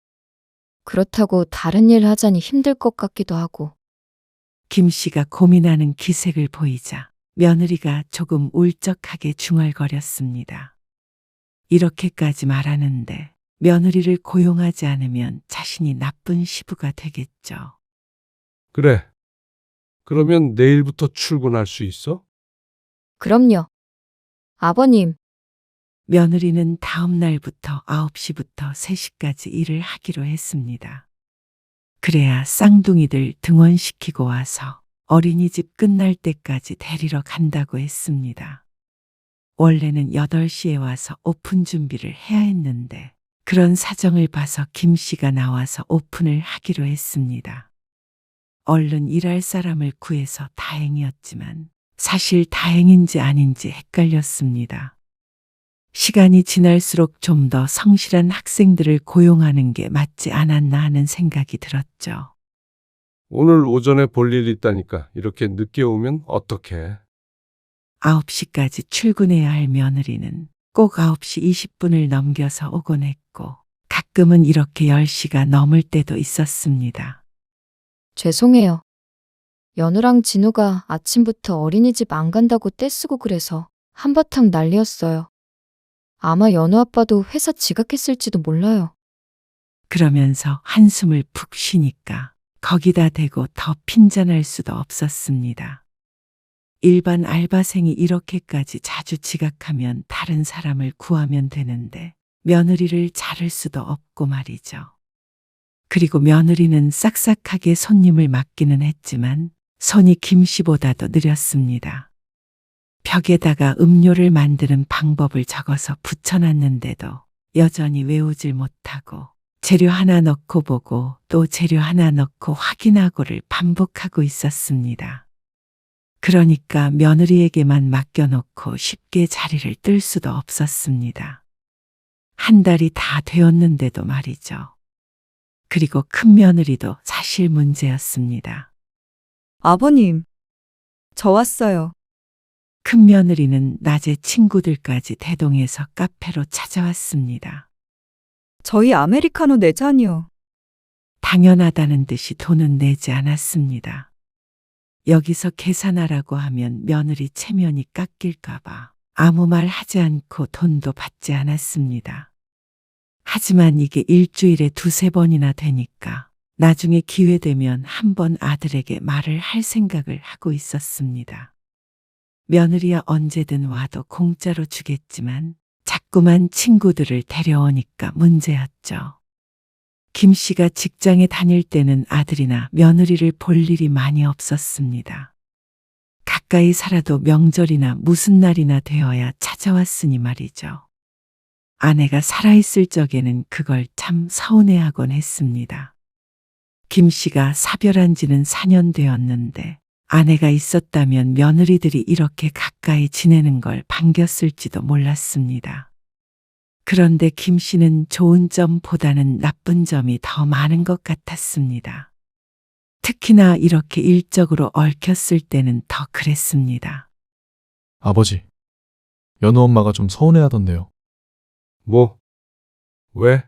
그렇다고 다른 일 하자니 힘들 것 같기도 하고.
김 씨가 고민하는 기색을 보이자 며느리가 조금 울적하게 중얼거렸습니다. 이렇게까지 말하는데 며느리를 고용하지 않으면 자신이 나쁜 시부가 되겠죠.
그래. 그러면 내일부터 출근할 수 있어?
그럼요. 아버님,
며느리는 다음 날부터 9시부터 3시까지 일을 하기로 했습니다. 그래야 쌍둥이들 등원시키고 와서 어린이집 끝날 때까지 데리러 간다고 했습니다. 원래는 8시에 와서 오픈 준비를 해야 했는데 그런 사정을 봐서 김 씨가 나와서 오픈을 하기로 했습니다. 얼른 일할 사람을 구해서 다행이었지만 사실 다행인지 아닌지 헷갈렸습니다. 시간이 지날수록 좀 더 성실한 학생들을 고용하는 게 맞지 않았나 하는 생각이 들었죠.
오늘 오전에 볼 일 있다니까 이렇게 늦게 오면 어떡해?
9시까지 출근해야 할 며느리는 꼭 9시 20분을 넘겨서 오곤 했고, 가끔은 이렇게 10시가 넘을 때도 있었습니다.
죄송해요. 연우랑 진우가 아침부터 어린이집 안 간다고 떼쓰고 그래서 한바탕 난리였어요. 아마 연우 아빠도 회사 지각했을지도 몰라요.
그러면서 한숨을 푹 쉬니까 거기다 대고 더 핀잔할 수도 없었습니다. 일반 알바생이 이렇게까지 자주 지각하면 다른 사람을 구하면 되는데 며느리를 자를 수도 없고 말이죠. 그리고 며느리는 싹싹하게 손님을 맡기는 했지만 손이 김씨보다도 느렸습니다. 벽에다가 음료를 만드는 방법을 적어서 붙여놨는데도 여전히 외우질 못하고 재료 하나 넣고 보고 또 재료 하나 넣고 확인하고를 반복하고 있었습니다. 그러니까 며느리에게만 맡겨놓고 쉽게 자리를 뜰 수도 없었습니다. 한 달이 다 되었는데도 말이죠. 그리고 큰 며느리도 사실 문제였습니다.
아버님, 저 왔어요.
큰 며느리는 낮에 친구들까지 대동해서 카페로 찾아왔습니다.
저희 아메리카노 4잔이요.
당연하다는 듯이 돈은 내지 않았습니다. 여기서 계산하라고 하면 며느리 체면이 깎일까봐 아무 말 하지 않고 돈도 받지 않았습니다. 하지만 이게 일주일에 2-3번이나 되니까 나중에 기회 되면 한번 아들에게 말을 할 생각을 하고 있었습니다. 며느리야 언제든 와도 공짜로 주겠지만 자꾸만 친구들을 데려오니까 문제였죠. 김 씨가 직장에 다닐 때는 아들이나 며느리를 볼 일이 많이 없었습니다. 가까이 살아도 명절이나 무슨 날이나 되어야 찾아왔으니 말이죠. 아내가 살아있을 적에는 그걸 참 서운해하곤 했습니다. 김 씨가 사별한 지는 4년 되었는데 아내가 있었다면 며느리들이 이렇게 가까이 지내는 걸 반겼을지도 몰랐습니다. 그런데 김 씨는 좋은 점보다는 나쁜 점이 더 많은 것 같았습니다. 특히나 이렇게 일적으로 얽혔을 때는 더 그랬습니다.
아버지, 연우 엄마가 좀 서운해하던데요.
뭐? 왜?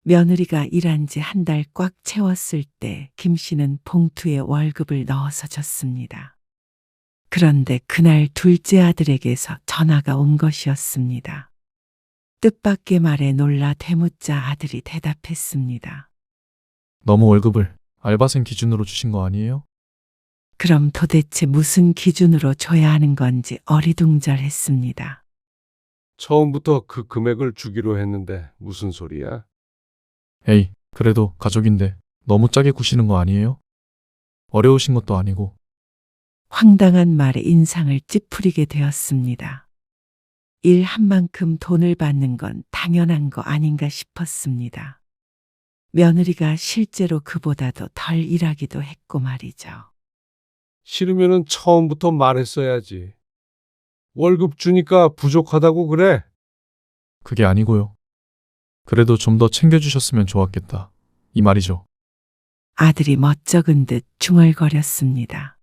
며느리가 일한 지 한 달 꽉 채웠을 때 김 씨는 봉투에 월급을 넣어서 줬습니다. 그런데 그날 둘째 아들에게서 전화가 온 것이었습니다. 뜻밖의 말에 놀라 되묻자 아들이 대답했습니다.
너무 월급을 알바생 기준으로 주신 거 아니에요?
그럼 도대체 무슨 기준으로 줘야 하는 건지 어리둥절했습니다.
처음부터 그 금액을 주기로 했는데 무슨 소리야?
에이, 그래도 가족인데 너무 짜게 구시는 거 아니에요? 어려우신 것도 아니고.
황당한 말에 인상을 찌푸리게 되었습니다. 일한 만큼 돈을 받는 건 당연한 거 아닌가 싶었습니다. 며느리가 실제로 그보다도 덜 일하기도 했고 말이죠.
싫으면은 처음부터 말했어야지. 월급 주니까 부족하다고 그래.
그게 아니고요. 그래도 좀 더 챙겨주셨으면 좋았겠다. 이 말이죠.
아들이 멋쩍은 듯 중얼거렸습니다.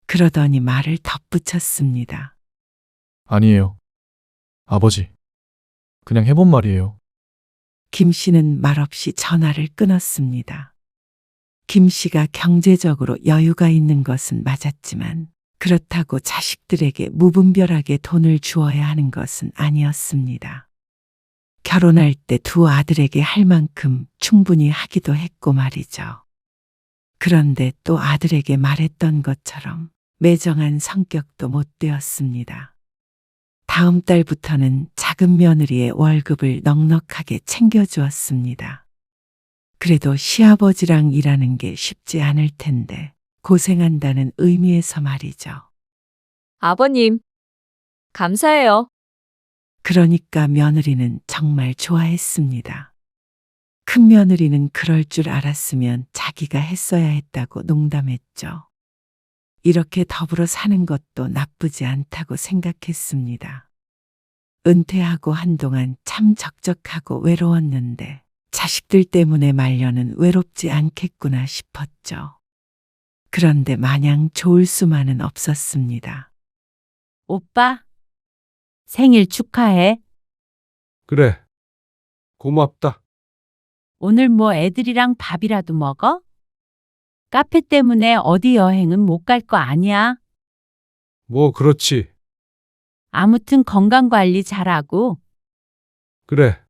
그러더니 말을 덧붙였습니다.
아니에요. 아버지, 그냥 해본 말이에요.
김 씨는 말없이 전화를 끊었습니다. 김 씨가 경제적으로 여유가 있는 것은 맞았지만 그렇다고 자식들에게 무분별하게 돈을 주어야 하는 것은 아니었습니다. 결혼할 때 두 아들에게 할 만큼 충분히 하기도 했고 말이죠. 그런데 또 아들에게 말했던 것처럼 매정한 성격도 못 되었습니다. 다음 달부터는 작은 며느리의 월급을 넉넉하게 챙겨주었습니다. 그래도 시아버지랑 일하는 게 쉽지 않을 텐데 고생한다는 의미에서 말이죠.
아버님, 감사해요.
그러니까 며느리는 정말 좋아했습니다. 큰 며느리는 그럴 줄 알았으면 자기가 했어야 했다고 농담했죠. 이렇게 더불어 사는 것도 나쁘지 않다고 생각했습니다. 은퇴하고 한동안 참 적적하고 외로웠는데 자식들 때문에 말년은 외롭지 않겠구나 싶었죠. 그런데 마냥 좋을 수만은 없었습니다.
오빠, 생일 축하해.
그래. 고맙다.
오늘 뭐 애들이랑 밥이라도 먹어? 카페 때문에 어디 여행은 못 갈 거 아니야?
뭐 그렇지.
아무튼 건강 관리 잘하고.
그래.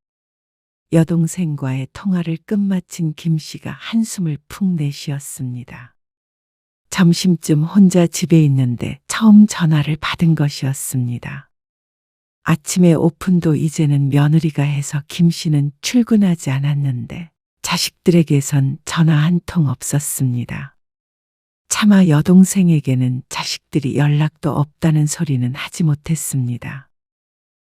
여동생과의 통화를 끝마친 김 씨가 한숨을 푹 내쉬었습니다. 점심쯤 혼자 집에 있는데 처음 전화를 받은 것이었습니다. 아침에 오픈도 이제는 며느리가 해서 김 씨는 출근하지 않았는데 자식들에게선 전화 한 통 없었습니다. 차마 여동생에게는 자식들이 연락도 없다는 소리는 하지 못했습니다.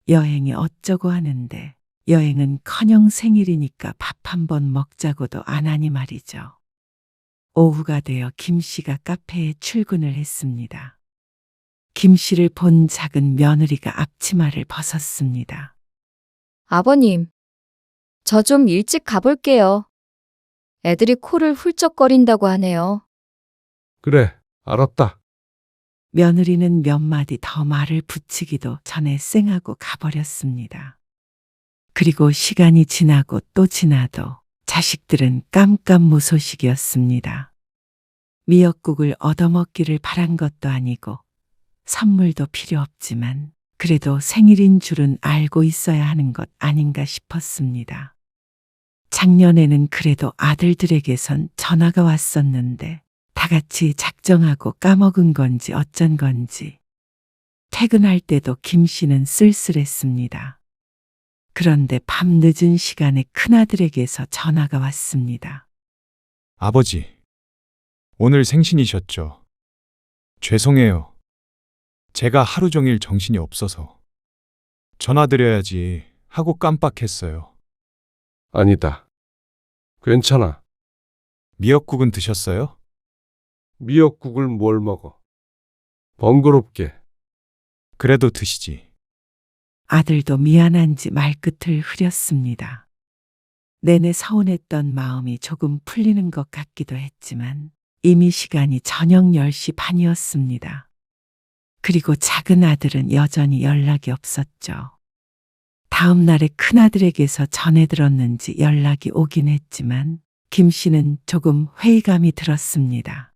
여행이 어쩌고 하는데 여행은커녕 생일이니까 밥 한 번 먹자고도 안 하니 말이죠. 오후가 되어 김 씨가 카페에 출근을 했습니다. 김 씨를 본 작은 며느리가 앞치마를 벗었습니다.
아버님, 저 좀 일찍 가볼게요. 애들이 코를 훌쩍거린다고 하네요.
그래. 알았다.
며느리는 몇 마디 더 말을 붙이기도 전에 쌩하고 가버렸습니다. 그리고 시간이 지나고 또 지나도 자식들은 깜깜무소식이었습니다. 미역국을 얻어먹기를 바란 것도 아니고 선물도 필요 없지만 그래도 생일인 줄은 알고 있어야 하는 것 아닌가 싶었습니다. 작년에는 그래도 아들들에게선 전화가 왔었는데 다 같이 작정하고 까먹은 건지 어쩐 건지 퇴근할 때도 김 씨는 쓸쓸했습니다. 그런데 밤늦은 시간에 큰아들에게서 전화가 왔습니다.
아버지, 오늘 생신이셨죠? 죄송해요. 제가 하루 종일 정신이 없어서 전화드려야지 하고 깜빡했어요.
아니다. 괜찮아.
미역국은 드셨어요?
미역국을 뭘 먹어? 번거롭게.
그래도 드시지.
아들도 미안한지 말끝을 흐렸습니다. 내내 서운했던 마음이 조금 풀리는 것 같기도 했지만 이미 시간이 저녁 10시 반이었습니다. 그리고 작은 아들은 여전히 연락이 없었죠. 다음 날에 큰아들에게서 전해 들었는지 연락이 오긴 했지만 김 씨는 조금 회의감이 들었습니다.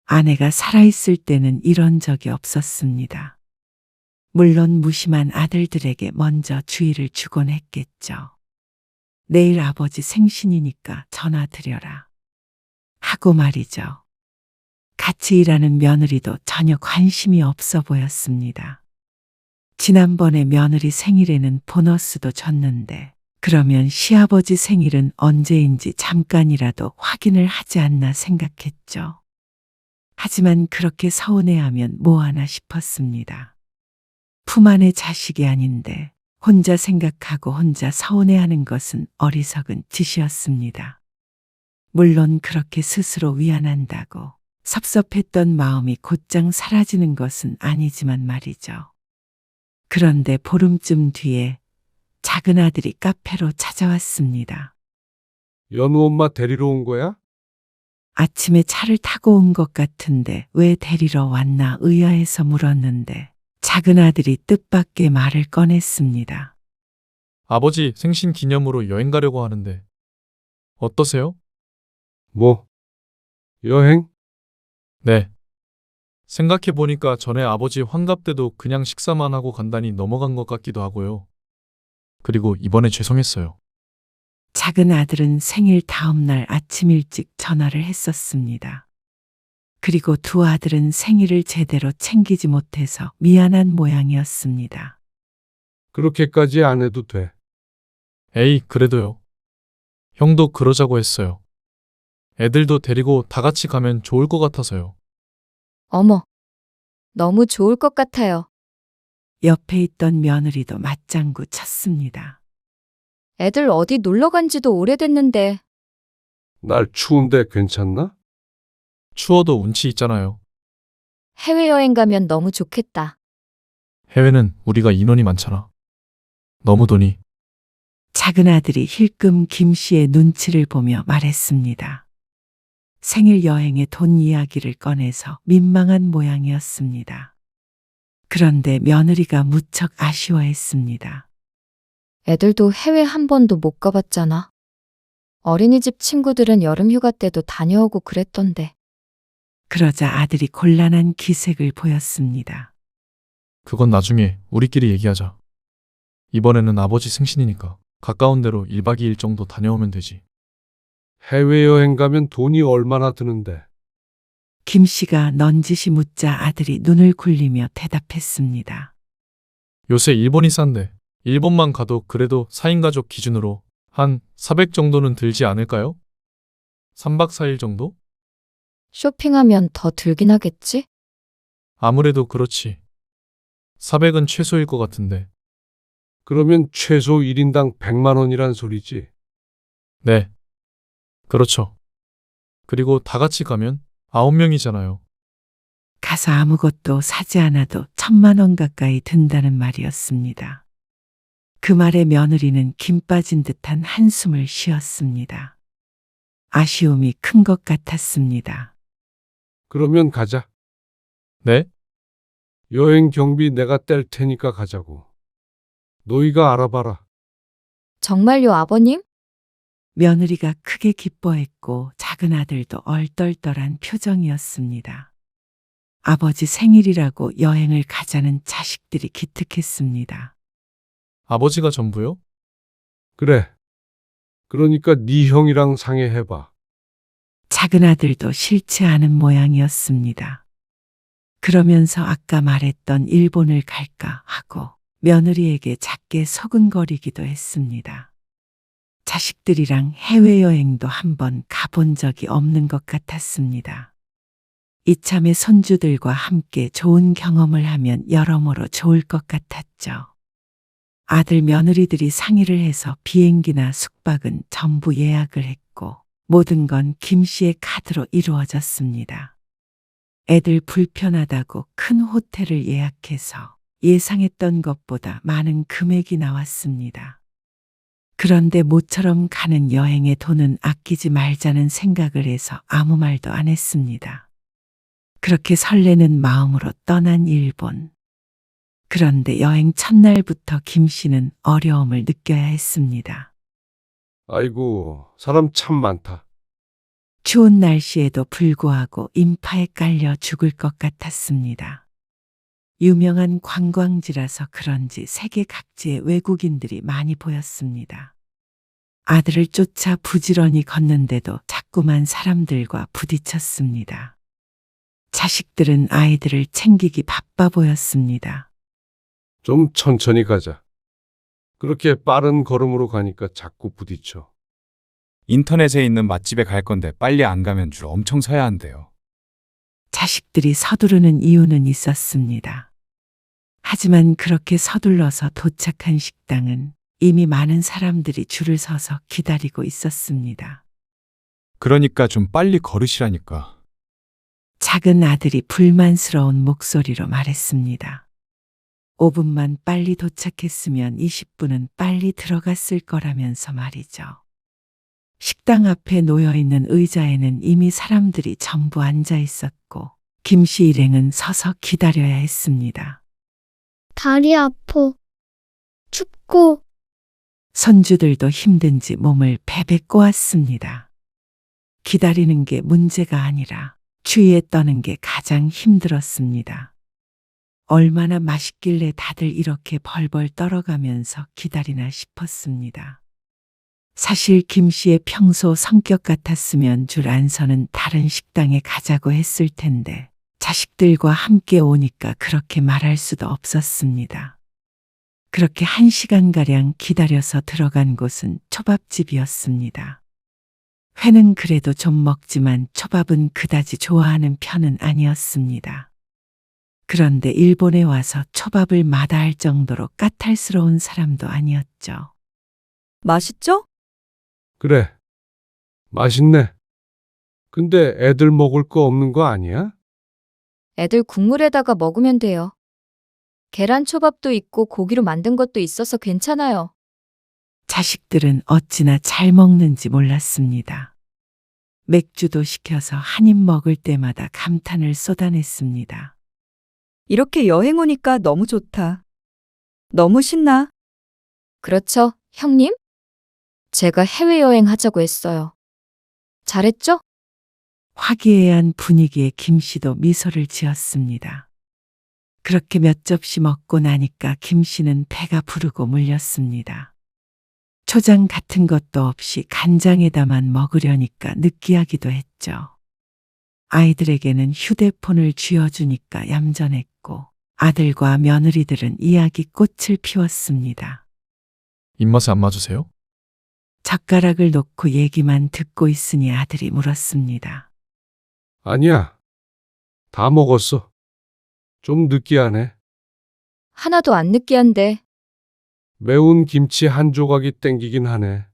아내가 살아있을 때는 이런 적이 없었습니다. 물론 무심한 아들들에게 먼저 주의를 주곤 했겠죠. 내일 아버지 생신이니까 전화 드려라. 하고 말이죠. 같이 일하는 며느리도 전혀 관심이 없어 보였습니다. 지난번에 며느리 생일에는 보너스도 줬는데 그러면 시아버지 생일은 언제인지 잠깐이라도 확인을 하지 않나 생각했죠. 하지만 그렇게 서운해하면 뭐하나 싶었습니다. 품 안의 자식이 아닌데 혼자 생각하고 혼자 서운해하는 것은 어리석은 짓이었습니다. 물론 그렇게 스스로 위안한다고 섭섭했던 마음이 곧장 사라지는 것은 아니지만 말이죠. 그런데 보름쯤 뒤에 작은 아들이 카페로 찾아왔습니다.
연우 엄마 데리러 온 거야?
아침에 차를 타고 온 것 같은데 왜 데리러 왔나 의아해서 물었는데 작은 아들이 뜻밖의 말을 꺼냈습니다.
아버지 생신 기념으로 여행 가려고 하는데 어떠세요?
뭐? 여행?
네. 생각해보니까 전에 아버지 환갑 때도 그냥 식사만 하고 간단히 넘어간 것 같기도 하고요. 그리고 이번에 죄송했어요.
작은 아들은 생일 다음 날 아침 일찍 전화를 했었습니다. 그리고 두 아들은 생일을 제대로 챙기지 못해서 미안한 모양이었습니다.
그렇게까지 안 해도 돼.
에이, 그래도요. 형도 그러자고 했어요. 애들도 데리고 다 같이 가면 좋을 것 같아서요.
어머, 너무 좋을 것 같아요.
옆에 있던 며느리도 맞장구 쳤습니다.
애들 어디 놀러 간 지도 오래됐는데
날 추운데 괜찮나?
추워도 운치 있잖아요.
해외여행 가면 너무 좋겠다.
해외는 우리가 인원이 많잖아. 너무 돈이.
작은 아들이 힐끔 김 씨의 눈치를 보며 말했습니다. 생일 여행의 돈 이야기를 꺼내서 민망한 모양이었습니다. 그런데 며느리가 무척 아쉬워했습니다.
애들도 해외 한 번도 못 가봤잖아. 어린이집 친구들은 여름 휴가 때도 다녀오고 그랬던데.
그러자 아들이 곤란한 기색을 보였습니다.
그건 나중에 우리끼리 얘기하자. 이번에는 아버지 생신이니까 가까운 데로 1박 2일 정도 다녀오면 되지.
해외여행 가면 돈이 얼마나 드는데?
김 씨가 넌지시 묻자 아들이 눈을 굴리며 대답했습니다.
요새 일본이 싼데 일본만 가도 그래도 4인 가족 기준으로 한 400 정도는 들지 않을까요? 3박 4일 정도?
쇼핑하면 더 들긴 하겠지?
아무래도 그렇지. 400은 최소일 것 같은데.
그러면 최소 1인당 100만 원이란 소리지.
네. 그렇죠. 그리고 다 같이 가면 9명이잖아요.
가서 아무것도 사지 않아도 1,000만 원 가까이 든다는 말이었습니다. 그 말에 며느리는 김 빠진 듯한 한숨을 쉬었습니다. 아쉬움이 큰 것 같았습니다.
그러면 가자.
네?
여행 경비 내가 뗄 테니까 가자고. 너희가 알아봐라.
정말요, 아버님?
며느리가 크게 기뻐했고 작은 아들도 얼떨떨한 표정이었습니다. 아버지 생일이라고 여행을 가자는 자식들이 기특했습니다.
아버지가 전부요?
그래. 그러니까 네 형이랑 상의해봐.
작은 아들도 싫지 않은 모양이었습니다. 그러면서 아까 말했던 일본을 갈까 하고 며느리에게 작게 서근거리기도 했습니다. 자식들이랑 해외여행도 한번 가본 적이 없는 것 같았습니다. 이참에 손주들과 함께 좋은 경험을 하면 여러모로 좋을 것 같았죠. 아들 며느리들이 상의를 해서 비행기나 숙박은 전부 예약을 했고 모든 건 김 씨의 카드로 이루어졌습니다. 애들 불편하다고 큰 호텔을 예약해서 예상했던 것보다 많은 금액이 나왔습니다. 그런데 모처럼 가는 여행에 돈은 아끼지 말자는 생각을 해서 아무 말도 안 했습니다. 그렇게 설레는 마음으로 떠난 일본. 그런데 여행 첫날부터 김 씨는 어려움을 느껴야 했습니다.
아이고, 사람 참 많다.
추운 날씨에도 불구하고 인파에 깔려 죽을 것 같았습니다. 유명한 관광지라서 그런지 세계 각지의 외국인들이 많이 보였습니다. 아들을 쫓아 부지런히 걷는데도 자꾸만 사람들과 부딪혔습니다. 자식들은 아이들을 챙기기 바빠 보였습니다.
좀 천천히 가자. 그렇게 빠른 걸음으로 가니까 자꾸 부딪혀.
인터넷에 있는 맛집에 갈 건데 빨리 안 가면 줄 엄청 서야 한대요.
자식들이 서두르는 이유는 있었습니다. 하지만 그렇게 서둘러서 도착한 식당은 이미 많은 사람들이 줄을 서서 기다리고 있었습니다.
그러니까 좀 빨리 걸으시라니까.
작은 아들이 불만스러운 목소리로 말했습니다. 5분만 빨리 도착했으면 20분은 빨리 들어갔을 거라면서 말이죠. 식당 앞에 놓여있는 의자에는 이미 사람들이 전부 앉아 있었고 김 씨 일행은 서서 기다려야 했습니다.
다리 아파. 춥고.
손주들도 힘든지 몸을 베베 꼬았습니다. 기다리는 게 문제가 아니라 추위에 떠는 게 가장 힘들었습니다. 얼마나 맛있길래 다들 이렇게 벌벌 떨어가면서 기다리나 싶었습니다. 사실 김 씨의 평소 성격 같았으면 줄 안 서는 다른 식당에 가자고 했을 텐데 자식들과 함께 오니까 그렇게 말할 수도 없었습니다. 그렇게 1시간가량 기다려서 들어간 곳은 초밥집이었습니다. 회는 그래도 좀 먹지만 초밥은 그다지 좋아하는 편은 아니었습니다. 그런데 일본에 와서 초밥을 마다할 정도로 까탈스러운 사람도 아니었죠.
맛있죠?
그래. 맛있네. 근데 애들 먹을 거 없는 거 아니야?
애들 국물에다가 먹으면 돼요. 계란 초밥도 있고 고기로 만든 것도 있어서 괜찮아요.
자식들은 어찌나 잘 먹는지 몰랐습니다. 맥주도 시켜서 한 입 먹을 때마다 감탄을 쏟아냈습니다.
이렇게 여행 오니까 너무 좋다. 너무 신나.
그렇죠, 형님? 제가 해외여행 하자고 했어요. 잘했죠?
화기애애한 분위기에 김 씨도 미소를 지었습니다. 그렇게 몇 접시 먹고 나니까 김 씨는 배가 부르고 물렸습니다. 초장 같은 것도 없이 간장에다만 먹으려니까 느끼하기도 했죠. 아이들에게는 휴대폰을 쥐어주니까 얌전했고 아들과 며느리들은 이야기꽃을 피웠습니다.
입맛에 안 맞으세요?
젓가락을 놓고 얘기만 듣고 있으니 아들이 물었습니다.
아니야. 다 먹었어. 좀 느끼하네.
하나도 안 느끼한데.
매운 김치 한 조각이 땡기긴 하네.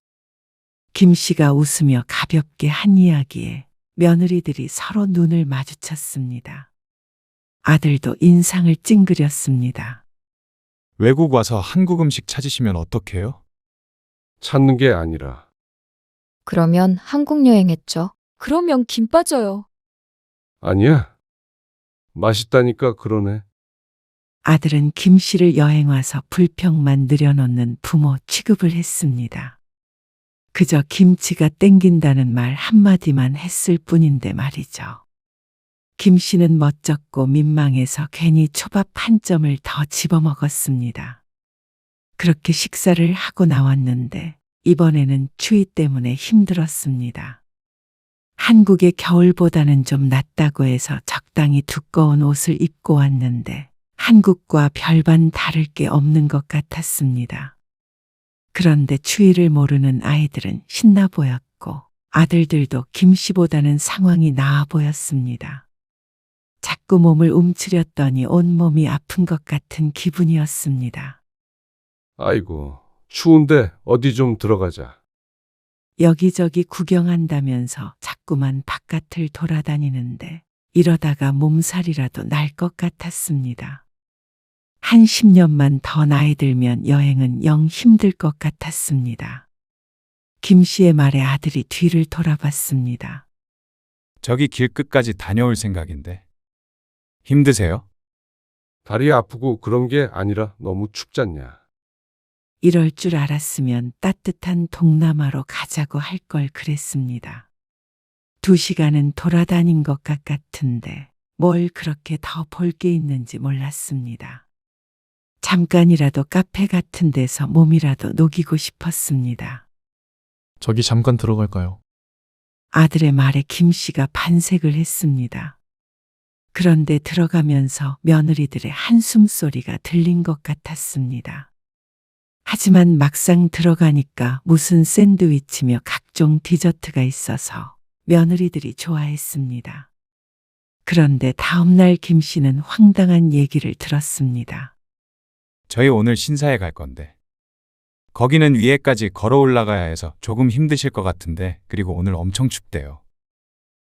김 씨가 웃으며 가볍게 한 이야기에 며느리들이 서로 눈을 마주쳤습니다. 아들도 인상을 찡그렸습니다.
외국 와서 한국 음식 찾으시면 어떡해요?
찾는 게 아니라
그러면 한국 여행했죠. 그러면 김 빠져요.
아니야. 맛있다니까 그러네.
아들은 김 씨를 여행 와서 불평만 늘여놓는 부모 취급을 했습니다. 그저 김치가 땡긴다는 말 한마디만 했을 뿐인데 말이죠. 김 씨는 멋졌고 민망해서 괜히 초밥 한 점을 더 집어먹었습니다. 그렇게 식사를 하고 나왔는데 이번에는 추위 때문에 힘들었습니다. 한국의 겨울보다는 좀 낫다고 해서 적당히 두꺼운 옷을 입고 왔는데 한국과 별반 다를 게 없는 것 같았습니다. 그런데 추위를 모르는 아이들은 신나 보였고 아들들도 김 씨보다는 상황이 나아 보였습니다. 자꾸 몸을 움츠렸더니 온몸이 아픈 것 같은 기분이었습니다.
아이고, 추운데 어디 좀 들어가자.
여기저기 구경한다면서 자꾸만 바깥을 돌아다니는데 이러다가 몸살이라도 날 것 같았습니다. 한 10년만 더 나이 들면 여행은 영 힘들 것 같았습니다. 김 씨의 말에 아들이 뒤를 돌아봤습니다.
저기 길 끝까지 다녀올 생각인데. 힘드세요?
다리 아프고 그런 게 아니라 너무 춥잖냐.
이럴 줄 알았으면 따뜻한 동남아로 가자고 할 걸 그랬습니다. 2시간은 돌아다닌 것 같은데 뭘 그렇게 더 볼 게 있는지 몰랐습니다. 잠깐이라도 카페 같은 데서 몸이라도 녹이고 싶었습니다.
저기 잠깐 들어갈까요?
아들의 말에 김 씨가 반색을 했습니다. 그런데 들어가면서 며느리들의 한숨 소리가 들린 것 같았습니다. 하지만 막상 들어가니까 무슨 샌드위치며 각종 디저트가 있어서 며느리들이 좋아했습니다. 그런데 다음날 김 씨는 황당한 얘기를 들었습니다.
저희 오늘 신사에 갈 건데. 거기는 위에까지 걸어 올라가야 해서 조금 힘드실 것 같은데, 그리고 오늘 엄청 춥대요.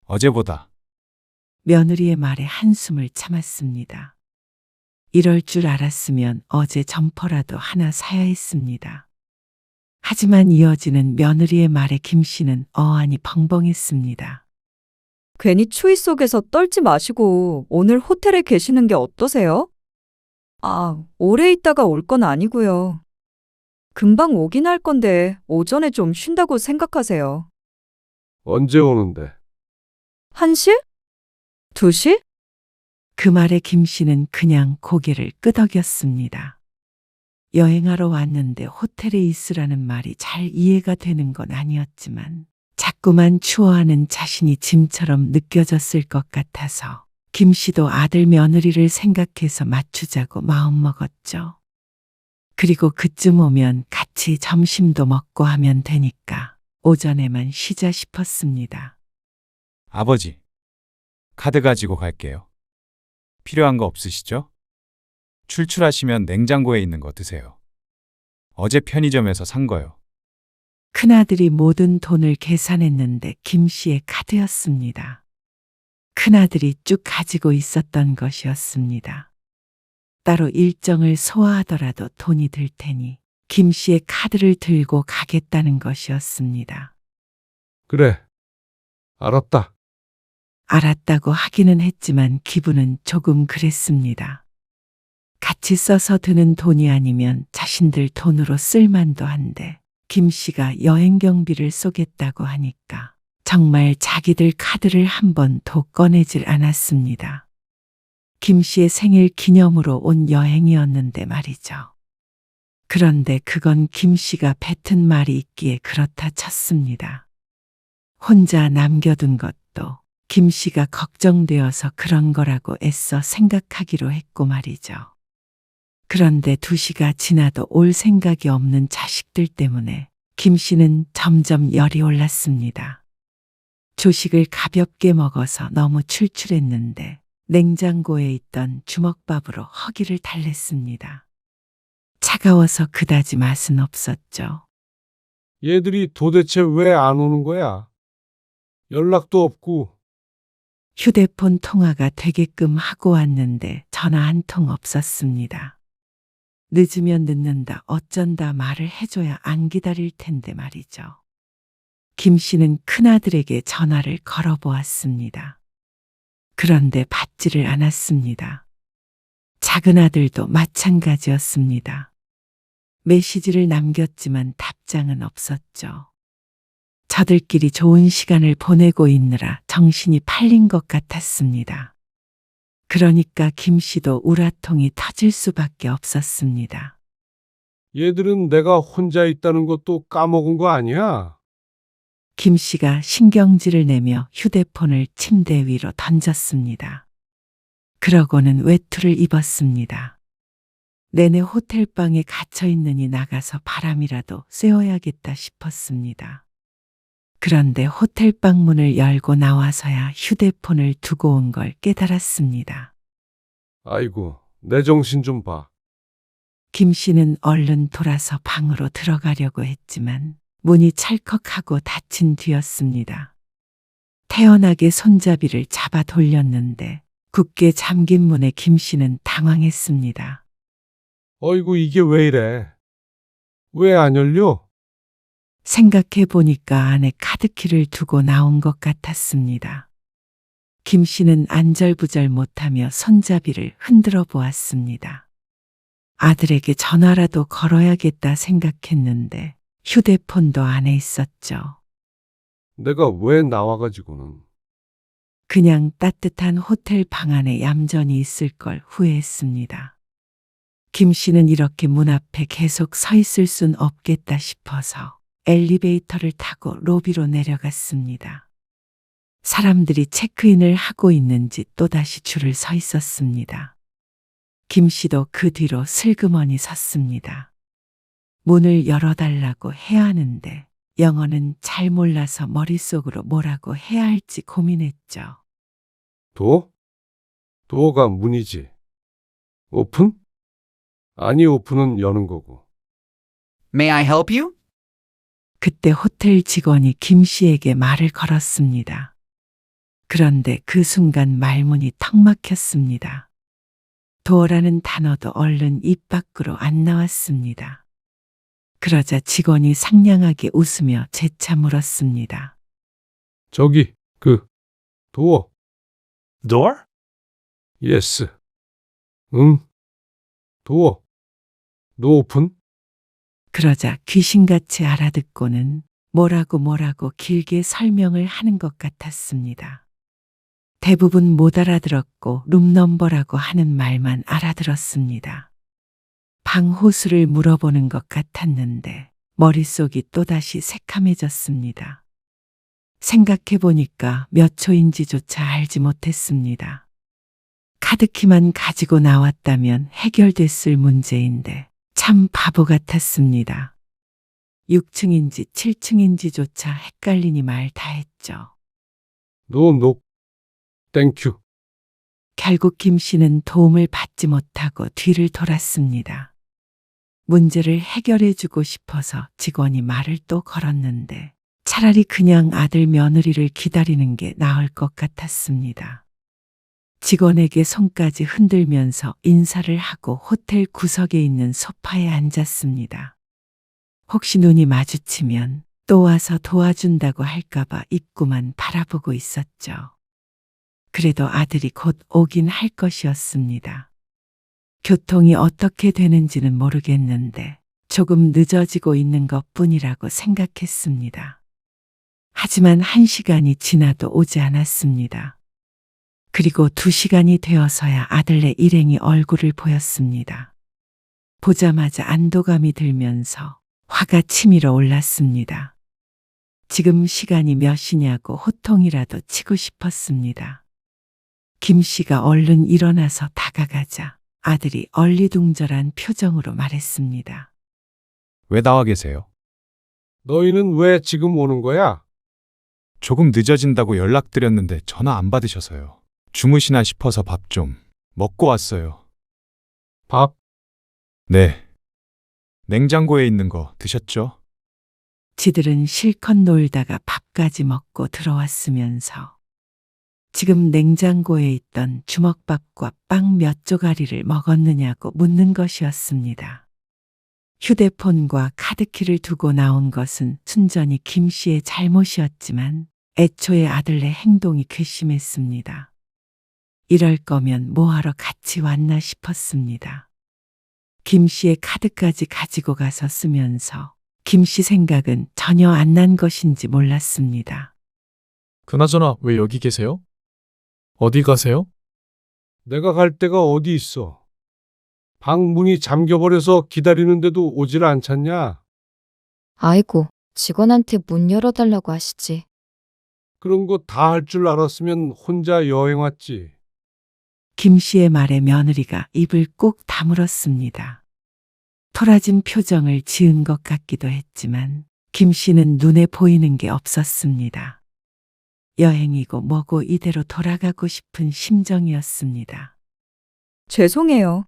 어제보다.
며느리의 말에 한숨을 참았습니다. 이럴 줄 알았으면 어제 점퍼라도 하나 사야 했습니다. 하지만 이어지는 며느리의 말에 김 씨는 어안이 벙벙했습니다.
괜히 추위 속에서 떨지 마시고 오늘 호텔에 계시는 게 어떠세요? 아, 오래 있다가 올 건 아니고요. 금방 오긴 할 건데 오전에 좀 쉰다고 생각하세요.
언제 오는데?
1시? 2시?
그 말에 김 씨는 그냥 고개를 끄덕였습니다. 여행하러 왔는데 호텔에 있으라는 말이 잘 이해가 되는 건 아니었지만 자꾸만 추워하는 자신이 짐처럼 느껴졌을 것 같아서 김 씨도 아들 며느리를 생각해서 맞추자고 마음먹었죠. 그리고 그쯤 오면 같이 점심도 먹고 하면 되니까 오전에만 쉬자 싶었습니다.
아버지, 카드 가지고 갈게요. 필요한 거 없으시죠? 출출하시면 냉장고에 있는 거 드세요. 어제 편의점에서 산 거요.
큰아들이 모든 돈을 계산했는데 김 씨의 카드였습니다. 큰아들이 쭉 가지고 있었던 것이었습니다. 따로 일정을 소화하더라도 돈이 들 테니 김 씨의 카드를 들고 가겠다는 것이었습니다.
그래. 알았다.
알았다고 하기는 했지만 기분은 조금 그랬습니다. 같이 써서 드는 돈이 아니면 자신들 돈으로 쓸 만도 한데 김 씨가 여행 경비를 쏘겠다고 하니까 정말 자기들 카드를 한 번도 꺼내질 않았습니다. 김 씨의 생일 기념으로 온 여행이었는데 말이죠. 그런데 그건 김 씨가 뱉은 말이 있기에 그렇다 쳤습니다. 혼자 남겨둔 것도 김 씨가 걱정되어서 그런 거라고 애써 생각하기로 했고 말이죠. 그런데 2시가 지나도 올 생각이 없는 자식들 때문에 김 씨는 점점 열이 올랐습니다. 조식을 가볍게 먹어서 너무 출출했는데 냉장고에 있던 주먹밥으로 허기를 달랬습니다. 차가워서 그다지 맛은 없었죠.
얘들이 도대체 왜 안 오는 거야? 연락도 없고.
휴대폰 통화가 되게끔 하고 왔는데 전화 한 통 없었습니다. 늦으면 늦는다 어쩐다 말을 해줘야 안 기다릴 텐데 말이죠. 김 씨는 큰아들에게 전화를 걸어보았습니다. 그런데 받지를 않았습니다. 작은 아들도 마찬가지였습니다. 메시지를 남겼지만 답장은 없었죠. 저들끼리 좋은 시간을 보내고 있느라 정신이 팔린 것 같았습니다. 그러니까 김 씨도 우라통이 터질 수밖에 없었습니다.
얘들은 내가 혼자 있다는 것도 까먹은 거 아니야?
김 씨가 신경질을 내며 휴대폰을 침대 위로 던졌습니다. 그러고는 외투를 입었습니다. 내내 호텔방에 갇혀 있느니 나가서 바람이라도 쐬어야겠다 싶었습니다. 그런데 호텔방 문을 열고 나와서야 휴대폰을 두고 온 걸 깨달았습니다.
아이고, 내 정신 좀 봐.
김 씨는 얼른 돌아서 방으로 들어가려고 했지만 문이 찰컥하고 닫힌 뒤였습니다. 태연하게 손잡이를 잡아 돌렸는데 굳게 잠긴 문에 김 씨는 당황했습니다.
어이구, 이게 왜 이래? 왜 안 열려?
생각해 보니까 안에 카드키를 두고 나온 것 같았습니다. 김 씨는 안절부절 못하며 손잡이를 흔들어 보았습니다. 아들에게 전화라도 걸어야겠다 생각했는데 휴대폰도 안에 있었죠.
내가 왜 나와가지고는.
그냥 따뜻한 호텔 방 안에 얌전히 있을 걸 후회했습니다. 김 씨는 이렇게 문 앞에 계속 서 있을 순 없겠다 싶어서 엘리베이터를 타고 로비로 내려갔습니다. 사람들이 체크인을 하고 있는지 또다시 줄을 서 있었습니다. 김 씨도 그 뒤로 슬그머니 섰습니다. 문을 열어달라고 해야 하는데 영어는 잘 몰라서 머릿속으로 뭐라고 해야 할지 고민했죠.
도어가 문이지. 오픈? 아니, 오픈은 여는 거고.
May I help you?
그때 호텔 직원이 김 씨에게 말을 걸었습니다. 그런데 그 순간 말문이 턱 막혔습니다. 도어라는 단어도 얼른 입 밖으로 안 나왔습니다. 그러자 직원이 상냥하게 웃으며 재차 물었습니다.
저기, 도어.
Door?
예스. 응. 도어. 노 오픈?
그러자 귀신같이 알아듣고는 뭐라고 길게 설명을 하는 것 같았습니다. 대부분 못 알아들었고 룸넘버라고 하는 말만 알아들었습니다. 방 호수를 물어보는 것 같았는데 머릿속이 또다시 새카매졌습니다. 생각해보니까 몇 초인지조차 알지 못했습니다. 카드키만 가지고 나왔다면 해결됐을 문제인데 참 바보 같았습니다. 6층인지 7층인지조차 헷갈리니 말 다 했죠.
노. 땡큐.
결국 김 씨는 도움을 받지 못하고 뒤를 돌았습니다. 문제를 해결해주고 싶어서 직원이 말을 또 걸었는데 차라리 그냥 아들 며느리를 기다리는 게 나을 것 같았습니다. 직원에게 손까지 흔들면서 인사를 하고 호텔 구석에 있는 소파에 앉았습니다. 혹시 눈이 마주치면 또 와서 도와준다고 할까봐 입구만 바라보고 있었죠. 그래도 아들이 곧 오긴 할 것이었습니다. 교통이 어떻게 되는지는 모르겠는데 조금 늦어지고 있는 것 뿐이라고 생각했습니다. 하지만 1시간이 지나도 오지 않았습니다. 그리고 2시간이 되어서야 아들네 일행이 얼굴을 보였습니다. 보자마자 안도감이 들면서 화가 치밀어 올랐습니다. 지금 시간이 몇 시냐고 호통이라도 치고 싶었습니다. 김 씨가 얼른 일어나서 다가가자 아들이 얼리둥절한 표정으로 말했습니다.
왜 나와 계세요?
너희는 왜 지금 오는 거야?
조금 늦어진다고 연락드렸는데 전화 안 받으셔서요. 주무시나 싶어서 밥 좀 먹고 왔어요.
밥?
네. 냉장고에 있는 거 드셨죠?
지들은 실컷 놀다가 밥까지 먹고 들어왔으면서 지금 냉장고에 있던 주먹밥과 빵 몇 조가리를 먹었느냐고 묻는 것이었습니다. 휴대폰과 카드키를 두고 나온 것은 순전히 김 씨의 잘못이었지만 애초에 아들네 행동이 괘씸했습니다. 이럴 거면 뭐하러 같이 왔나 싶었습니다. 김 씨의 카드까지 가지고 가서 쓰면서 김 씨 생각은 전혀 안 난 것인지 몰랐습니다.
그나저나 왜 여기 계세요? 어디 가세요?
내가 갈 데가 어디 있어? 방 문이 잠겨버려서 기다리는데도 오질 않잖냐?
아이고, 직원한테 문 열어달라고 하시지.
그런 거 다 할 줄 알았으면 혼자 여행 왔지.
김 씨의 말에 며느리가 입을 꼭 다물었습니다. 토라진 표정을 지은 것 같기도 했지만 김 씨는 눈에 보이는 게 없었습니다. 여행이고 뭐고 이대로 돌아가고 싶은 심정이었습니다.
죄송해요.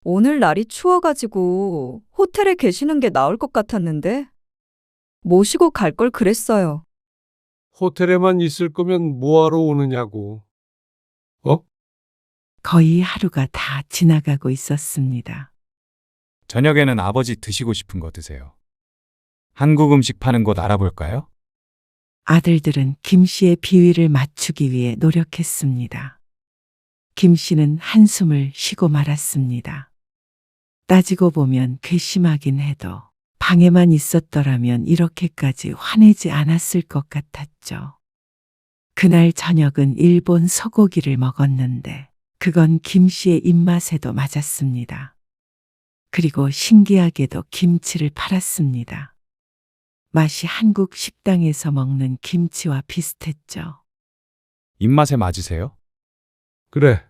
오늘 날이 추워가지고 호텔에 계시는 게 나을 것 같았는데 모시고 갈 걸 그랬어요.
호텔에만 있을 거면 뭐하러 오느냐고.
거의 하루가 다 지나가고 있었습니다.
저녁에는 아버지 드시고 싶은 거 드세요. 한국 음식 파는 곳 알아볼까요?
아들들은 김 씨의 비위를 맞추기 위해 노력했습니다. 김 씨는 한숨을 쉬고 말았습니다. 따지고 보면 괘씸하긴 해도 방에만 있었더라면 이렇게까지 화내지 않았을 것 같았죠. 그날 저녁은 일본 소고기를 먹었는데 그건 김 씨의 입맛에도 맞았습니다. 그리고 신기하게도 김치를 팔았습니다. 맛이 한국 식당에서 먹는 김치와 비슷했죠.
입맛에 맞으세요?
그래.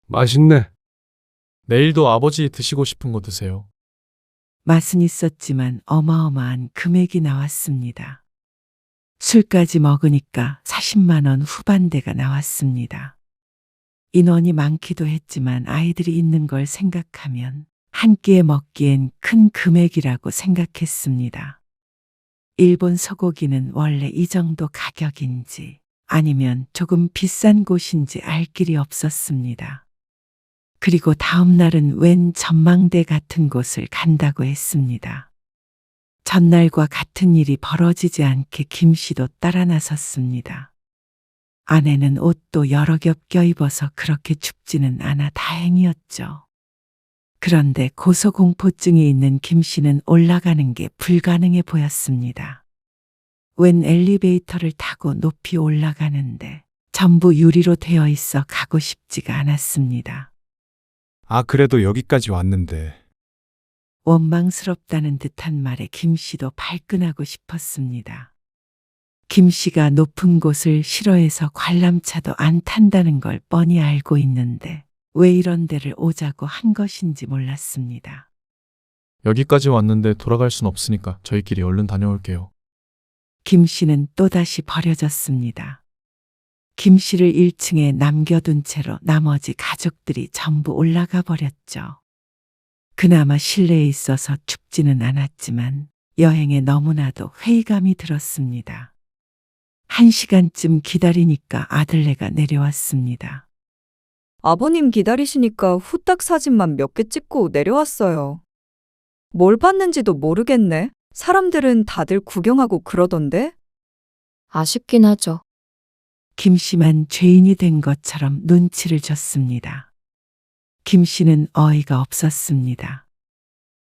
맛있네.
내일도 아버지 드시고 싶은 거 드세요.
맛은 있었지만 어마어마한 금액이 나왔습니다. 술까지 먹으니까 40만 원 후반대가 나왔습니다. 인원이 많기도 했지만 아이들이 있는 걸 생각하면 한 끼에 먹기엔 큰 금액이라고 생각했습니다. 일본 소고기는 원래 이 정도 가격인지 아니면 조금 비싼 곳인지 알 길이 없었습니다. 그리고 다음 날은 웬 전망대 같은 곳을 간다고 했습니다. 전날과 같은 일이 벌어지지 않게 김 씨도 따라 나섰습니다. 아내는 옷도 여러 겹 껴입어서 그렇게 춥지는 않아 다행이었죠. 그런데 고소공포증이 있는 김 씨는 올라가는 게 불가능해 보였습니다. 웬 엘리베이터를 타고 높이 올라가는데 전부 유리로 되어 있어 가고 싶지가 않았습니다.
아, 그래도 여기까지 왔는데.
원망스럽다는 듯한 말에 김 씨도 발끈하고 싶었습니다. 김 씨가 높은 곳을 싫어해서 관람차도 안 탄다는 걸 뻔히 알고 있는데 왜 이런 데를 오자고 한 것인지 몰랐습니다.
여기까지 왔는데 돌아갈 순 없으니까 저희끼리 얼른 다녀올게요.
김 씨는 또다시 버려졌습니다. 김 씨를 1층에 남겨둔 채로 나머지 가족들이 전부 올라가 버렸죠. 그나마 실내에 있어서 춥지는 않았지만 여행에 너무나도 회의감이 들었습니다. 1시간쯤 기다리니까 아들네가 내려왔습니다.
아버님 기다리시니까 후딱 사진만 몇 개 찍고 내려왔어요. 뭘 봤는지도 모르겠네. 사람들은 다들 구경하고 그러던데?
아쉽긴 하죠.
김 씨만 죄인이 된 것처럼 눈치를 줬습니다. 김 씨는 어이가 없었습니다.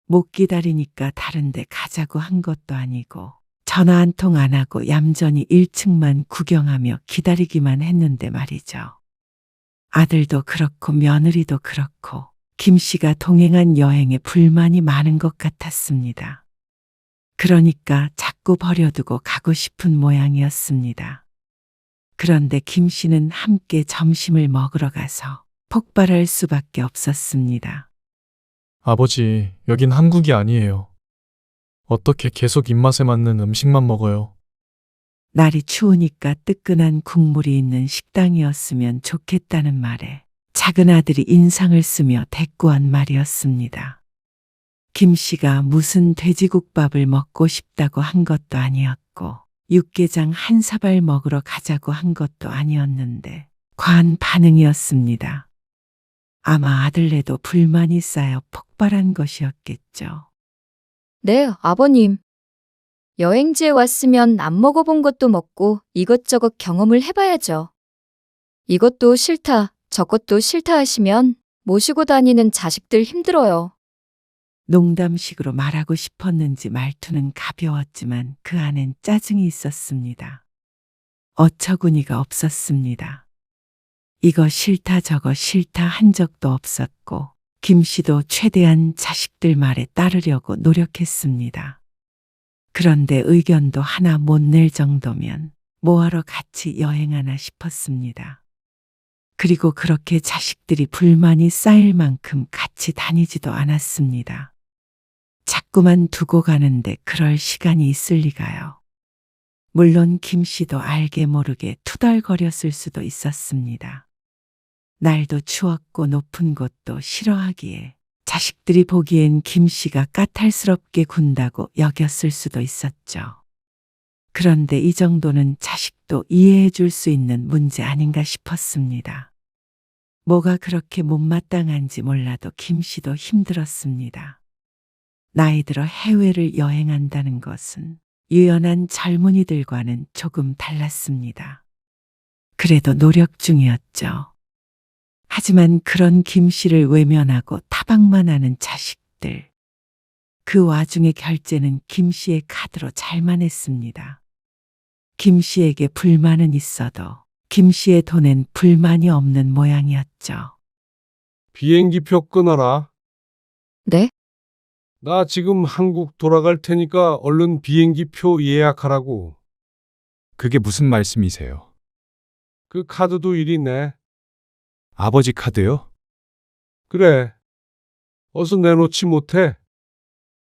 못 기다리니까 다른 데 가자고 한 것도 아니고 전화 한 통 안 하고 얌전히 1층만 구경하며 기다리기만 했는데 말이죠. 아들도 그렇고 며느리도 그렇고 김 씨가 동행한 여행에 불만이 많은 것 같았습니다. 그러니까 자꾸 버려두고 가고 싶은 모양이었습니다. 그런데 김 씨는 함께 점심을 먹으러 가서 폭발할 수밖에 없었습니다.
아버지, 여긴 한국이 아니에요. 어떻게 계속 입맛에 맞는 음식만 먹어요?
날이 추우니까 뜨끈한 국물이 있는 식당이었으면 좋겠다는 말에 작은 아들이 인상을 쓰며 대꾸한 말이었습니다. 김 씨가 무슨 돼지국밥을 먹고 싶다고 한 것도 아니었고 육개장 한 사발 먹으러 가자고 한 것도 아니었는데 과한 반응이었습니다. 아마 아들네도 불만이 쌓여 폭발한 것이었겠죠.
네, 아버님. 여행지에 왔으면 안 먹어본 것도 먹고 이것저것 경험을 해봐야죠. 이것도 싫다, 저것도 싫다 하시면 모시고 다니는 자식들 힘들어요.
농담식으로 말하고 싶었는지 말투는 가벼웠지만 그 안엔 짜증이 있었습니다. 어처구니가 없었습니다. 이거 싫다 저거 싫다 한 적도 없었고 김 씨도 최대한 자식들 말에 따르려고 노력했습니다. 그런데 의견도 하나 못 낼 정도면 뭐하러 같이 여행하나 싶었습니다. 그리고 그렇게 자식들이 불만이 쌓일 만큼 같이 다니지도 않았습니다. 자꾸만 두고 가는데 그럴 시간이 있을 리가요. 물론 김 씨도 알게 모르게 투덜거렸을 수도 있었습니다. 날도 추웠고 높은 곳도 싫어하기에 자식들이 보기엔 김 씨가 까탈스럽게 군다고 여겼을 수도 있었죠. 그런데 이 정도는 자식도 이해해 줄 수 있는 문제 아닌가 싶었습니다. 뭐가 그렇게 못마땅한지 몰라도 김 씨도 힘들었습니다. 나이 들어 해외를 여행한다는 것은 유연한 젊은이들과는 조금 달랐습니다. 그래도 노력 중이었죠. 하지만 그런 김 씨를 외면하고 타박만 하는 자식들. 그 와중에 결제는 김 씨의 카드로 잘만 했습니다. 김 씨에게 불만은 있어도 김 씨의 돈엔 불만이 없는 모양이었죠.
비행기표 끊어라.
네?
나 지금 한국 돌아갈 테니까 얼른 비행기표 예약하라고.
그게 무슨 말씀이세요?
그 카드도 이리 내.
아버지 카드요?
그래. 어서 내놓지 못해.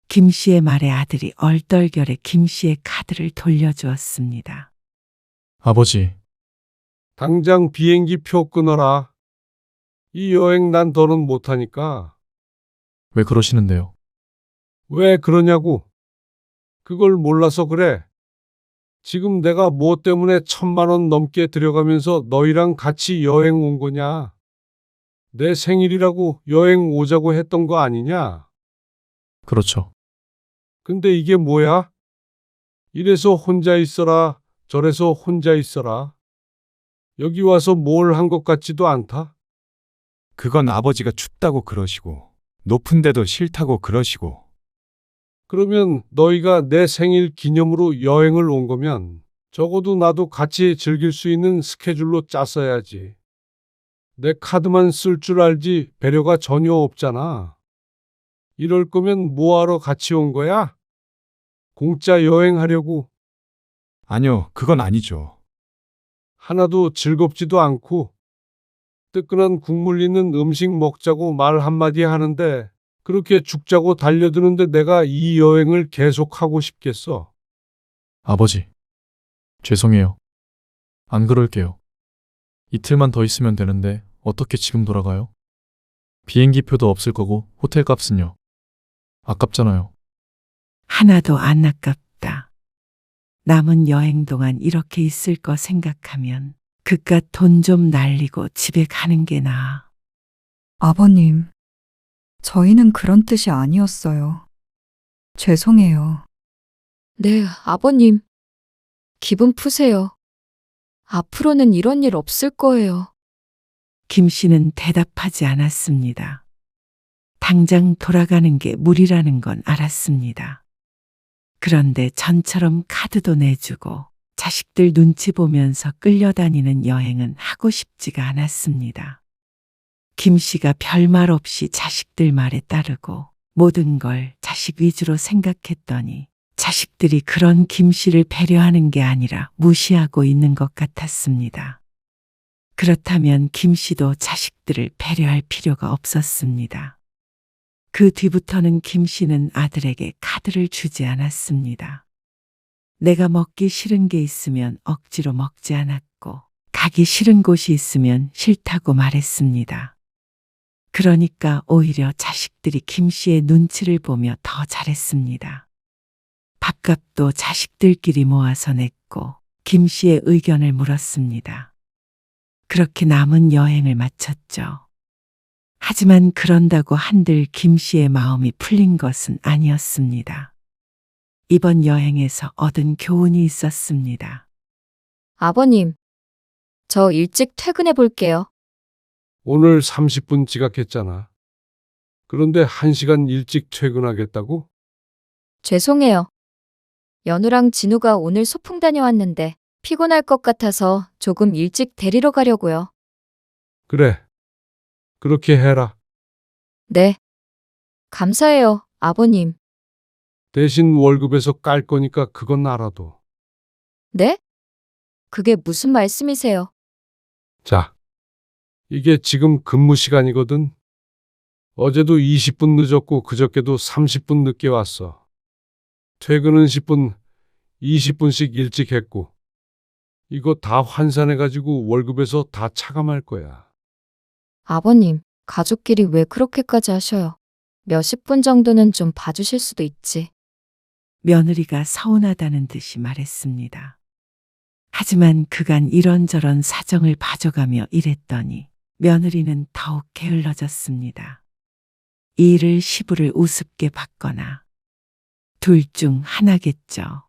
김 씨의 말에 아들이 얼떨결에 김 씨의 카드를 돌려주었습니다.
아버지,
당장 비행기표 끊어라. 이 여행 난 더는 못하니까.
왜 그러시는데요?
왜 그러냐고. 그걸 몰라서 그래. 지금 내가 뭐 때문에 1,000만 원 넘게 들여가면서 너희랑 같이 여행 온 거냐? 내 생일이라고 여행 오자고 했던 거 아니냐?
그렇죠.
근데 이게 뭐야? 이래서 혼자 있어라, 저래서 혼자 있어라. 여기 와서 뭘 한 것 같지도 않다?
그건 아버지가 춥다고 그러시고 높은 데도 싫다고 그러시고.
그러면 너희가 내 생일 기념으로 여행을 온 거면 적어도 나도 같이 즐길 수 있는 스케줄로 짰어야지. 내 카드만 쓸 줄 알지 배려가 전혀 없잖아. 이럴 거면 뭐하러 같이 온 거야? 공짜 여행하려고.
아니요, 그건 아니죠.
하나도 즐겁지도 않고 뜨끈한 국물 있는 음식 먹자고 말 한마디 하는데 그렇게 죽자고 달려드는데 내가 이 여행을 계속하고 싶겠어.
아버지, 죄송해요. 안 그럴게요. 이틀만 더 있으면 되는데 어떻게 지금 돌아가요? 비행기표도 없을 거고 호텔 값은요. 아깝잖아요.
하나도 안 아깝다. 남은 여행 동안 이렇게 있을 거 생각하면 그깟 돈 좀 날리고 집에 가는 게 나아.
아버님, 저희는 그런 뜻이 아니었어요. 죄송해요.
네, 아버님. 기분 푸세요. 앞으로는 이런 일 없을 거예요.
김 씨는 대답하지 않았습니다. 당장 돌아가는 게 무리라는 건 알았습니다. 그런데 전처럼 카드도 내주고 자식들 눈치 보면서 끌려다니는 여행은 하고 싶지가 않았습니다. 김 씨가 별말 없이 자식들 말에 따르고 모든 걸 자식 위주로 생각했더니 자식들이 그런 김 씨를 배려하는 게 아니라 무시하고 있는 것 같았습니다. 그렇다면 김 씨도 자식들을 배려할 필요가 없었습니다. 그 뒤부터는 김 씨는 아들에게 카드를 주지 않았습니다. 내가 먹기 싫은 게 있으면 억지로 먹지 않았고, 가기 싫은 곳이 있으면 싫다고 말했습니다. 그러니까 오히려 자식들이 김 씨의 눈치를 보며 더 잘했습니다. 밥값도 자식들끼리 모아서 냈고, 김 씨의 의견을 물었습니다. 그렇게 남은 여행을 마쳤죠. 하지만 그런다고 한들 김 씨의 마음이 풀린 것은 아니었습니다. 이번 여행에서 얻은 교훈이 있었습니다.
아버님, 저 일찍 퇴근해 볼게요.
오늘 30분 지각했잖아. 그런데 1시간 일찍 퇴근하겠다고?
죄송해요. 연우랑 진우가 오늘 소풍 다녀왔는데 피곤할 것 같아서 조금 일찍 데리러 가려고요.
그래. 그렇게 해라.
네. 감사해요, 아버님.
대신 월급에서 깔 거니까 그건 알아도.
네? 그게 무슨 말씀이세요?
자, 이게 지금 근무 시간이거든. 어제도 20분 늦었고 그저께도 30분 늦게 왔어. 퇴근은 10분, 20분씩 일찍 했고. 이거 다 환산해가지고 월급에서 다 차감할 거야.
아버님, 가족끼리 왜 그렇게까지 하셔요? 몇십 분 정도는 좀 봐주실 수도 있지.
며느리가 서운하다는 듯이 말했습니다. 하지만 그간 이런저런 사정을 봐줘가며 일했더니 며느리는 더욱 게을러졌습니다. 이 일을 시부를 우습게 봤거나 둘 중 하나겠죠.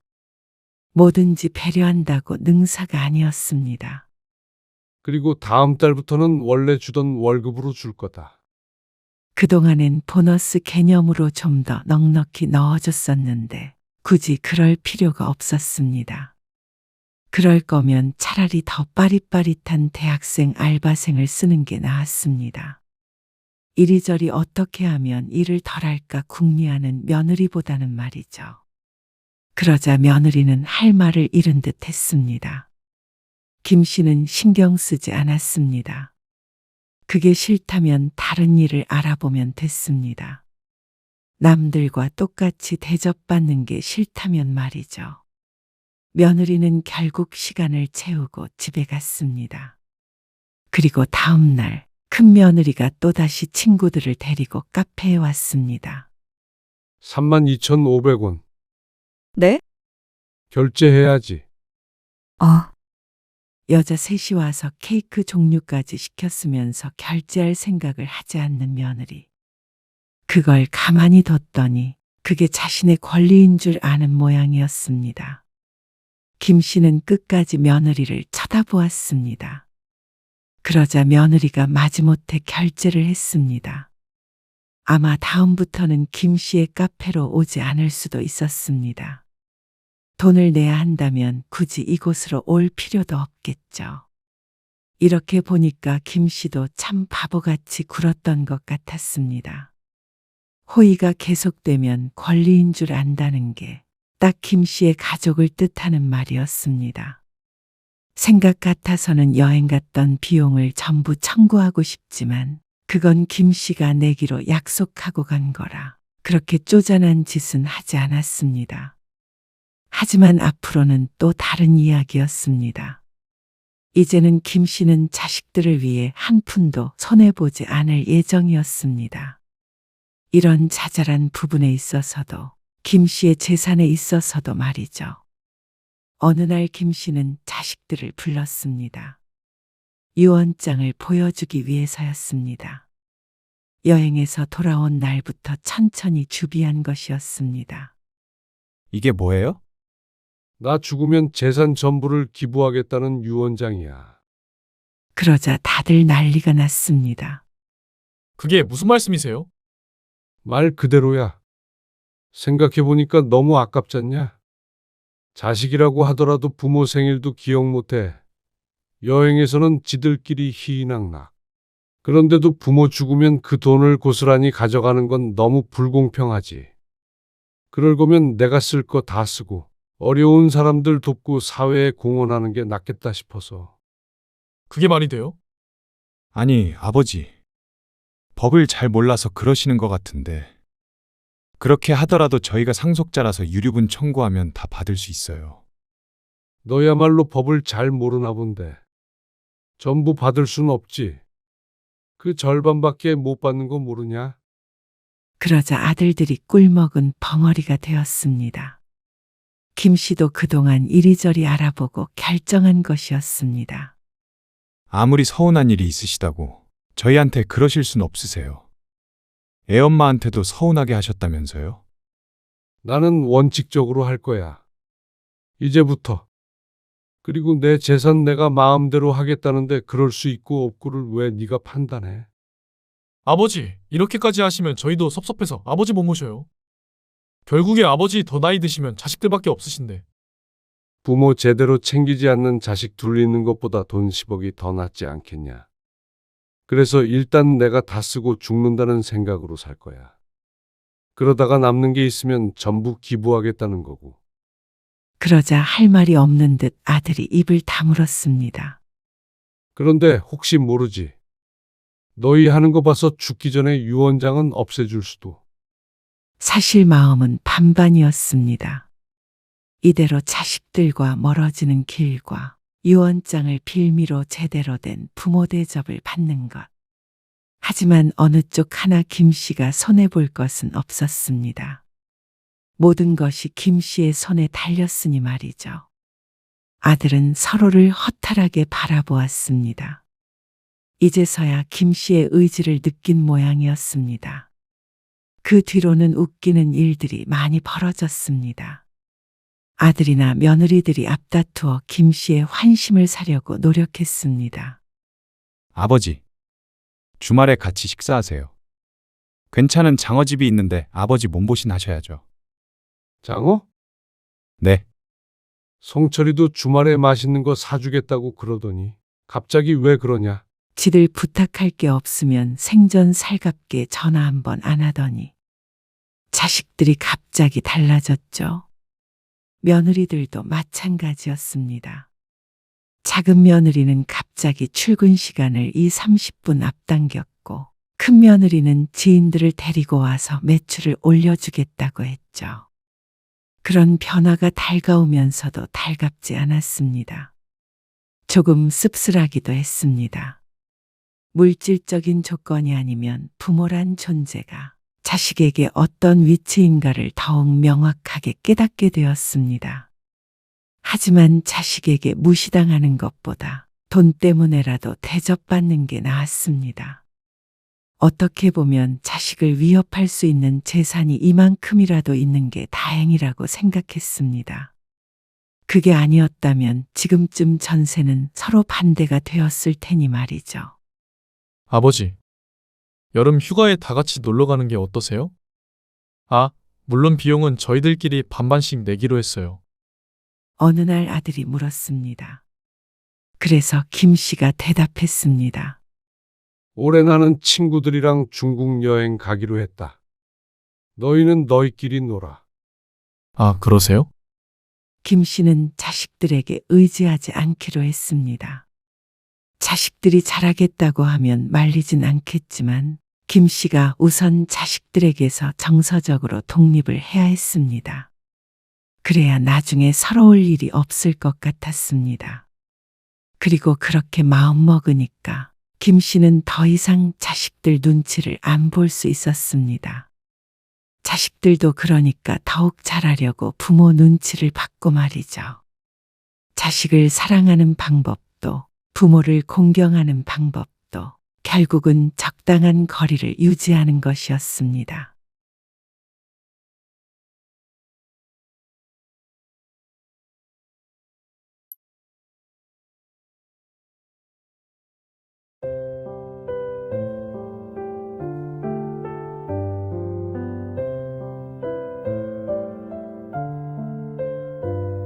뭐든지 배려한다고 능사가 아니었습니다.
그리고 다음 달부터는 원래 주던 월급으로 줄 거다.
그동안엔 보너스 개념으로 좀 더 넉넉히 넣어줬었는데 굳이 그럴 필요가 없었습니다. 그럴 거면 차라리 더 빠릿빠릿한 대학생 알바생을 쓰는 게 나았습니다. 이리저리 어떻게 하면 일을 덜할까 궁리하는 며느리보다는 말이죠. 그러자 며느리는 할 말을 잃은 듯 했습니다. 김 씨는 신경 쓰지 않았습니다. 그게 싫다면 다른 일을 알아보면 됐습니다. 남들과 똑같이 대접받는 게 싫다면 말이죠. 며느리는 결국 시간을 채우고 집에 갔습니다. 그리고 다음 날 큰 며느리가 또다시 친구들을 데리고 카페에 왔습니다.
32,500원.
네?
결제해야지.
아,
여자 셋이 와서 케이크 종류까지 시켰으면서 결제할 생각을 하지 않는 며느리. 그걸 가만히 뒀더니 그게 자신의 권리인 줄 아는 모양이었습니다. 김 씨는 끝까지 며느리를 쳐다보았습니다. 그러자 며느리가 마지못해 결제를 했습니다. 아마 다음부터는 김 씨의 카페로 오지 않을 수도 있었습니다. 돈을 내야 한다면 굳이 이곳으로 올 필요도 없겠죠. 이렇게 보니까 김 씨도 참 바보같이 굴었던 것 같았습니다. 호의가 계속되면 권리인 줄 안다는 게 딱 김 씨의 가족을 뜻하는 말이었습니다. 생각 같아서는 여행 갔던 비용을 전부 청구하고 싶지만 그건 김 씨가 내기로 약속하고 간 거라 그렇게 쪼잔한 짓은 하지 않았습니다. 하지만 앞으로는 또 다른 이야기였습니다. 이제는 김 씨는 자식들을 위해 한 푼도 손해보지 않을 예정이었습니다. 이런 자잘한 부분에 있어서도 김 씨의 재산에 있어서도 말이죠. 어느 날 김 씨는 자식들을 불렀습니다. 유언장을 보여주기 위해서였습니다. 여행에서 돌아온 날부터 천천히 준비한 것이었습니다.
이게 뭐예요?
나 죽으면 재산 전부를 기부하겠다는 유언장이야.
그러자 다들 난리가 났습니다.
그게 무슨 말씀이세요?
말 그대로야. 생각해보니까 너무 아깝잖냐? 자식이라고 하더라도 부모 생일도 기억 못해. 여행에서는 지들끼리 희희낙낙. 그런데도 부모 죽으면 그 돈을 고스란히 가져가는 건 너무 불공평하지. 그럴 거면 내가 쓸 거 다 쓰고 어려운 사람들 돕고 사회에 공헌하는 게 낫겠다 싶어서.
그게 말이 돼요?
아니, 아버지. 법을 잘 몰라서 그러시는 것 같은데. 그렇게 하더라도 저희가 상속자라서 유류분 청구하면 다 받을 수 있어요.
너야말로 법을 잘 모르나 본데. 전부 받을 순 없지. 그 절반밖에 못 받는 거 모르냐?
그러자 아들들이 꿀먹은 벙어리가 되었습니다. 김 씨도 그동안 이리저리 알아보고 결정한 것이었습니다.
아무리 서운한 일이 있으시다고 저희한테 그러실 순 없으세요. 애엄마한테도 서운하게 하셨다면서요?
나는 원칙적으로 할 거야. 이제부터. 그리고 내 재산 내가 마음대로 하겠다는데 그럴 수 있고 없고를 왜 네가 판단해?
아버지, 이렇게까지 하시면 저희도 섭섭해서 아버지 못 모셔요. 결국에 아버지 더 나이 드시면 자식들밖에 없으신데.
부모 제대로 챙기지 않는 자식 둘 있는 것보다 돈 10억이 더 낫지 않겠냐. 그래서 일단 내가 다 쓰고 죽는다는 생각으로 살 거야. 그러다가 남는 게 있으면 전부 기부하겠다는 거고.
그러자 할 말이 없는 듯 아들이 입을 다물었습니다.
그런데 혹시 모르지. 너희 하는 거 봐서 죽기 전에 유언장은 없애줄 수도.
사실 마음은 반반이었습니다. 이대로 자식들과 멀어지는 길과 유언장을 빌미로 제대로 된 부모 대접을 받는 것. 하지만 어느 쪽 하나 김 씨가 손해볼 것은 없었습니다. 모든 것이 김 씨의 손에 달렸으니 말이죠. 아들은 서로를 허탈하게 바라보았습니다. 이제서야 김 씨의 의지를 느낀 모양이었습니다. 그 뒤로는 웃기는 일들이 많이 벌어졌습니다. 아들이나 며느리들이 앞다투어 김 씨의 환심을 사려고 노력했습니다.
아버지, 주말에 같이 식사하세요. 괜찮은 장어집이 있는데 아버지 몸보신 하셔야죠.
장어?
네.
송철이도 주말에 맛있는 거 사주겠다고 그러더니 갑자기 왜 그러냐?
지들 부탁할 게 없으면 생전 살갑게 전화 한 번 안 하더니 자식들이 갑자기 달라졌죠. 며느리들도 마찬가지였습니다. 작은 며느리는 갑자기 출근 시간을 30분 앞당겼고 큰 며느리는 지인들을 데리고 와서 매출을 올려주겠다고 했죠. 그런 변화가 달가우면서도 달갑지 않았습니다. 조금 씁쓸하기도 했습니다. 물질적인 조건이 아니면 부모란 존재가 자식에게 어떤 위치인가를 더욱 명확하게 깨닫게 되었습니다. 하지만 자식에게 무시당하는 것보다 돈 때문에라도 대접받는 게 나았습니다. 어떻게 보면 자식을 위협할 수 있는 재산이 이만큼이라도 있는 게 다행이라고 생각했습니다. 그게 아니었다면 지금쯤 전세는 서로 반대가 되었을 테니 말이죠.
아버지, 여름 휴가에 다 같이 놀러 가는 게 어떠세요? 아, 물론 비용은 저희들끼리 반반씩 내기로 했어요.
어느 날 아들이 물었습니다. 그래서 김 씨가 대답했습니다.
올해 나는 친구들이랑 중국 여행 가기로 했다. 너희는 너희끼리 놀아.
아, 그러세요?
김 씨는 자식들에게 의지하지 않기로 했습니다. 자식들이 잘하겠다고 하면 말리진 않겠지만 김 씨가 우선 자식들에게서 정서적으로 독립을 해야 했습니다. 그래야 나중에 서러울 일이 없을 것 같았습니다. 그리고 그렇게 마음먹으니까 김 씨는 더 이상 자식들 눈치를 안 볼 수 있었습니다. 자식들도 그러니까 더욱 잘하려고 부모 눈치를 받고 말이죠. 자식을 사랑하는 방법도 부모를 공경하는 방법도 결국은 적당한 거리를 유지하는 것이었습니다.